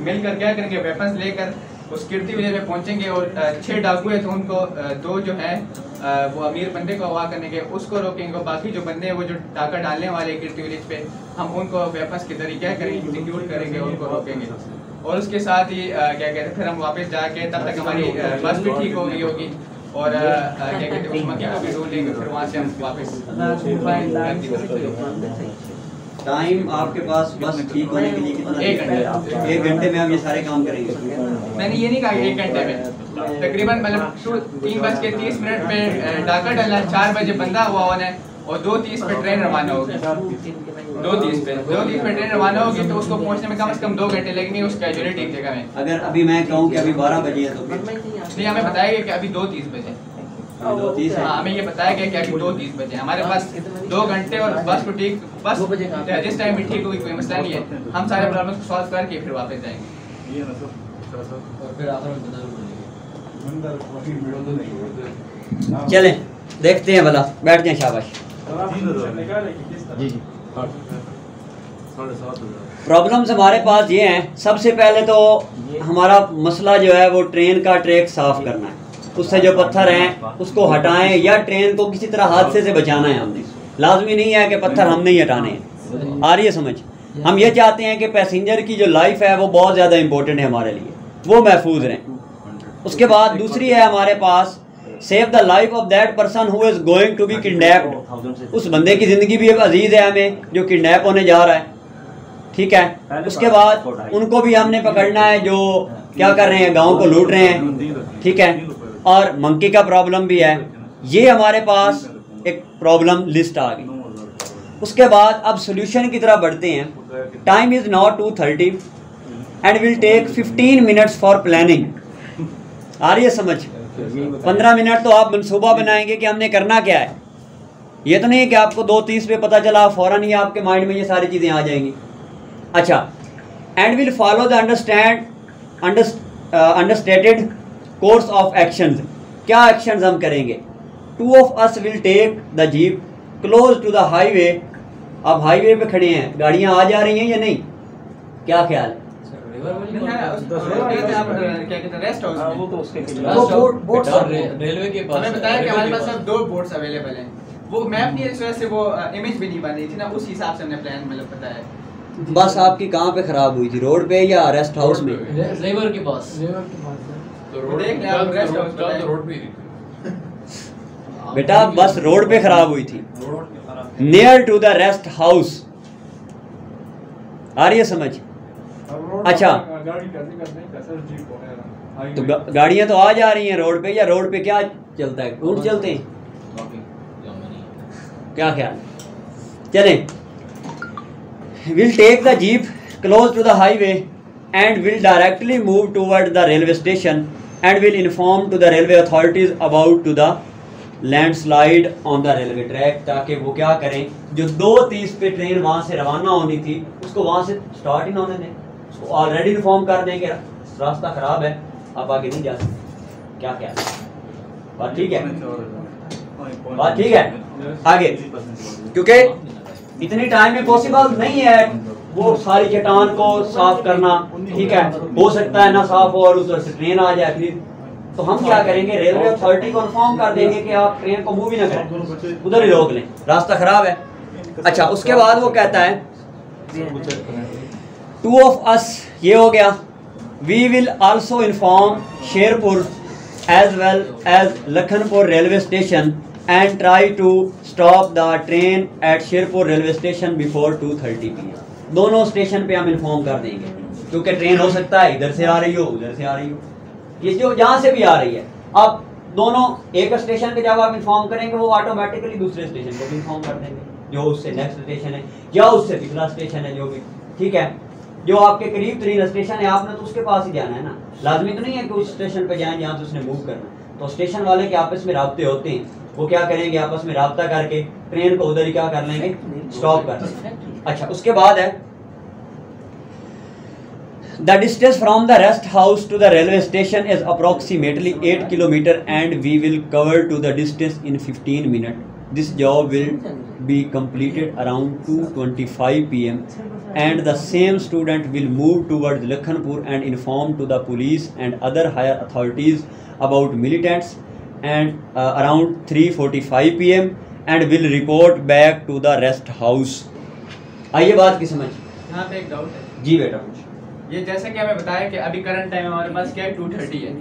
मिलकर क्या करेंगे, वेपन्स लेकर उस कीर्ति विलेज में पहुंचेंगे, और 6 डाकू है तो उनको 2 जो है वो अमीर बंदे को अगवा करने के उसको रोकेंगे। बाकी जो बंदे हैं वो जो डाका डालने वाले कीर्ति विलेज पे, हम उनको वेपन्स के जरिए क्या करेंगे, एग्जीक्यूट करेंगे, उनको रोकेंगे। और उसके साथ ही क्या कहते हैं फिर हम वापस जाके तब तक हमारी बस भी ठीक हो गई होगी, और क्या कहते हैं उस मक्की को भी ढूंढ लेंगे, फिर वहाँ से हम वापस। टाइम आपके पास बस ठीक होने के लिए कितना? 1 घंटे। 1 घंटे में हम ये सारे काम करेंगे? मैंने ये नहीं कहा 1 घंटे में, तकरीबन मतलब 3:30 पे डाका डालना, 4 बजे बंदा हुआ होना है, और 2:30 पे ट्रेन रवाना होगी। 2:30 पे ट्रेन रवाना होगी, तो उसको पहुंचने में कम से कम 2 घंटे लगेंगे उस कैजुअलिटी की जगह में। अगर अभी मैं कहूँ कि अभी 12 बजे है तो नहीं, हमें बताया गया कि अभी 2:30 बजे। हाँ, हमें ये बताया गया कि अभी 2:30 बजे हमारे पास 2 घंटे, और बस को ठीक बस जिस टाइम में ठीक होगी कोई मसला नहीं है, हम सारे प्रॉब्लम्स को सॉल्व करके फिर वापस जाएंगे। चलें देखते हैं, भला बैठ जाएं, शाबाश। प्रॉब्लम्स हमारे पास ये हैं, सबसे पहले तो हमारा मसला जो है वो ट्रेन का ट्रैक साफ करना है, उससे जो पत्थर हैं उसको हटाएं, या ट्रेन को किसी तरह हादसे से बचाना है। हमने लाजमी नहीं है कि पत्थर हमने ही हटाने हैं, आ रही है समझ। हम ये चाहते हैं कि पैसेंजर की जो लाइफ है वो बहुत ज़्यादा इंपॉर्टेंट है हमारे लिए, वो महफूज रहें। उसके बाद दूसरी है हमारे पास save the life of that person who is going to be kidnapped. उस बंदे की ज़िंदगी भी अजीज़ है हमें जो किडनैप होने जा रहा है, ठीक है। उसके बाद उनको भी हमने पकड़ना है जो क्या कर रहे हैं, गाँव को लूट रहे हैं, ठीक है। और मंकी का प्रॉब्लम भी है, ये हमारे पास एक प्रॉब्लम लिस्ट आ गई। उसके बाद अब सोल्यूशन की तरफ बढ़ते हैं। Time is now 2:30 and will take 15 minutes for planning. आ रही है समझ? 15 मिनट तो आप मनसूबा बनाएंगे कि हमने करना क्या है। ये तो नहीं है कि आपको 2:30 पे पता चला फ़ौरन ही आपके माइंड में ये सारी चीज़ें आ जाएंगी। अच्छा, and will follow the understated course of actions. क्या एक्शंस हम करेंगे? 2 of us will take the jeep close to the highway. अब हाईवे पे खड़े हैं, गाड़ियाँ आ जा रही हैं या नहीं, क्या ख्याल है? रेलवे के पास हमें बताया कि हमारे पास अब 2 बोट्स अवेलेबल हैं। वो मैप नहीं है, इस वजह से वो इमेज भी नहीं बन रही थी ना, उस हिसाब से हमने प्लान मतलब बताया। बस आपकी कहाँ पे खराब हुई थी, रोड पे या रेस्ट हाउस में? लेबर के पास। बेटा बस रोड पे खराब हुई थी, near to the rest house. आ रही है समझ? अच्छा, तो गाड़ियां तो आ जा रही हैं रोड पे, या रोड पे क्या चलता है, ऊँट चलते हैं, क्या ख्याल? चलें, will take the jeep close to the highway and will directly move toward the railway station and will inform to the railway authorities about to the landslide on the railway track, ताकि वो क्या करें, जो 2:30 पे train वहाँ से रवाना होनी थी उसको वहाँ से स्टार्ट ही ना होने दें, उसको ऑलरेडी इन्फॉर्म कर देंगे रास्ता ख़राब है, आप आगे नहीं जा सकते। क्या क्या बात ठीक है? बात ठीक है। आगे, क्योंकि इतनी टाइम में पॉसिबल नहीं है वो सारी चट्टान को साफ करना, ठीक है, हो सकता है ना साफ हो और उधर से ट्रेन आ जाए, फिर तो हम क्या करेंगे, रेलवे अथॉरिटी को इन्फॉर्म कर देंगे कि आप ट्रेन को मूव ही ना करें, उधर ही रोक लें, रास्ता खराब है। अच्छा, उसके बाद वो कहता है 2 of us, ये हो गया, we will also inform Sherpur as well as Lakhanpur railway station and try to stop the train at Sherpur railway station before 2:30 PM। दोनों स्टेशन पे हम इन्फॉर्म कर देंगे, क्योंकि ट्रेन हो सकता है इधर से आ रही हो उधर से आ रही हो, ये जो जहाँ से भी आ रही है, आप दोनों एक स्टेशन पे जब आप इन्फॉर्म करेंगे वो ऑटोमेटिकली दूसरे स्टेशन को भी इन्फॉर्म कर देंगे, जो उससे नेक्स्ट स्टेशन है या उससे पिछला स्टेशन है जो भी, ठीक है, जो आपके करीब तरीन स्टेशन है आपने तो उसके पास ही जाना है ना, लाजमी तो नहीं है कि उस स्टेशन पे जाएं जहाँ से उसने मूव करना। तो स्टेशन वाले के आपस में राब्ते होते हैं, वो क्या करेंगे, आपस में राब्ता करके ट्रेन को उधर ही क्या कर लेंगे, स्टॉप कर लेंगे। अच्छा, उसके बाद है The distance from the rest house to the railway station is approximately 8 km and we will cover to the distance in 15 minutes. This job will be completed around 2:25 PM and the same student will move towards Lakhanpur and inform to the police and other higher authorities about militants and around 3:45 PM and will report back to the rest house. आइए बात की समझ। यहाँ पे एक doubt है जी बेटा, ये जैसे कि हमें बताया कि अभी करंट टाइम हमारे पास क्या है 2:30 है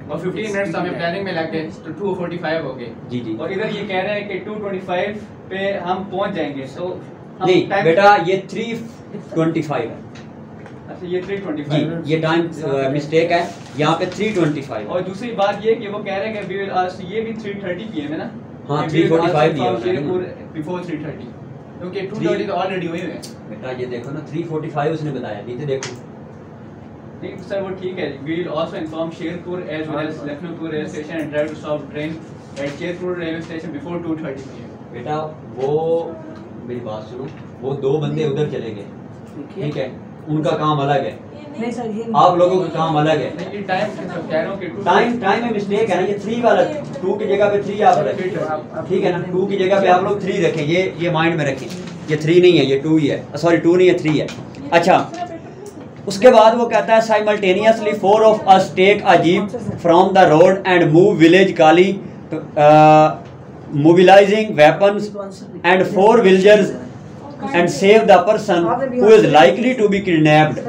और 15 मिनट्स हमें प्लानिंग में लग गए तो 2:45 हो गए जी जी, और इधर ये कह रहे हैं कि 2:25 पे हम पहुंच जाएंगे, तो नहीं बेटा ये 3:25 है। अच्छा, ये 3:25 जी, ये टाइम मिस्टेक है, यहाँ पे 3:25। और दूसरी बात ये कि वो कह रहे हैं कि ये भी 3:30 PM है ना, हाँ 3:45 दिया बिफोर 3:30, क्योंकि 2:30 तो ऑलरेडी हुए हैं बेटा, ये देखो ना 3:45 उसने बताया, नीचे देखो। ठीक सर, वो ठीक है, we will also inform Sherpur as well as Lucknow railway station and try to stop train at Sherpur railway station before 2:30 PM। बेटा वो मेरी बात सुनो, वो 2 बंदे उधर चले गए, ठीक है, उनका काम अलग है, आप लोगों का काम अलग है। नहीं, टाइम कह रहा हूँ कि टाइम में मिस्टेक है ना, ये 3 वाला 2 की जगह पे 3 आप रखें, ठीक है ना, 2 की जगह पे आप लोग 3 रखें, ये माइंड में रखें, ये 3 नहीं है, ये 2 ही है, सॉरी 2 नहीं है 3 है। अच्छा, उसके बाद वो कहता है simultaneously 4 of us take a jeep from the road and move village Kali, mobilizing weapons and 4 villagers and save the person who is likely to be kidnapped।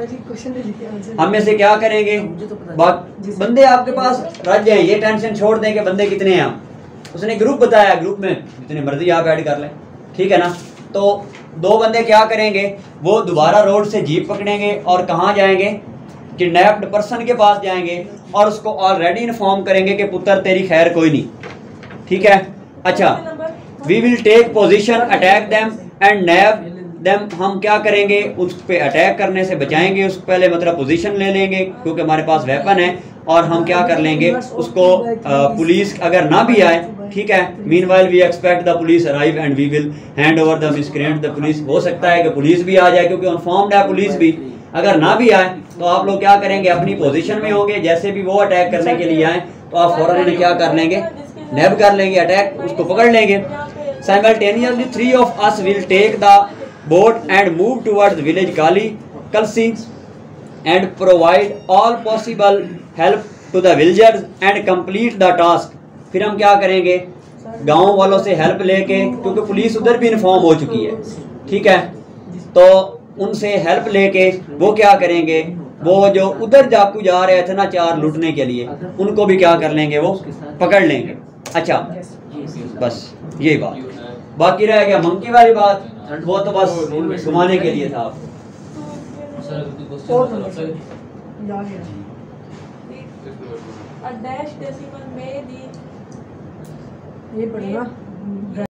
हम में से क्या करेंगे, बंदे आपके पास रह जाए, ये टेंशन छोड़ दें कि बंदे कितने हैं। उसने ग्रुप बताया, ग्रुप में जितने मर्जी आप ऐड कर लें, ठीक है ना। तो 2 बंदे क्या करेंगे, वो दोबारा रोड से जीप पकड़ेंगे और कहाँ जाएंगे, किडनैप्ड पर्सन के पास जाएंगे और उसको ऑलरेडी इन्फॉर्म करेंगे कि पुत्र तेरी खैर कोई नहीं, ठीक है। अच्छा, we will take position attack them and nab them, हम क्या करेंगे, उस पे अटैक करने से बचाएंगे, उस पहले मतलब पोजीशन ले लेंगे क्योंकि हमारे पास वेपन है, और हम क्या कर लेंगे उसको, पुलिस अगर ना भी आए, ठीक है, meanwhile we expect the police arrive and we will hand over the miscreant the police. हो सकता है कि पुलिस भी आ जाए क्योंकि इन्फॉर्म्ड है पुलिस भी, अगर ना भी आए तो आप लोग क्या करेंगे, अपनी पोजीशन में होंगे, जैसे भी वो अटैक करने के लिए आए तो आप फौरन क्या कर लेंगे, नैब कर लेंगे, अटैक उसको पकड़ लेंगे। Simultaneously 3 of us will take the boat and move towards village Kalsi and provide all possible help to the villagers and complete the task। फिर हम क्या करेंगे, गांव वालों से हेल्प लेके, क्योंकि पुलिस उधर भी इन्फॉर्म हो चुकी है, ठीक है, तो उनसे हेल्प लेके वो क्या करेंगे, वो जो उधर डाकू जा रहे थे ना 4 लूटने के लिए, उनको भी क्या कर लेंगे, वो पकड़ लेंगे। अच्छा, बस यही बात, बाकी रह गया मंकी वाली बात, वो तो बस घुमाने के लिए था आपको। ये पढ़ना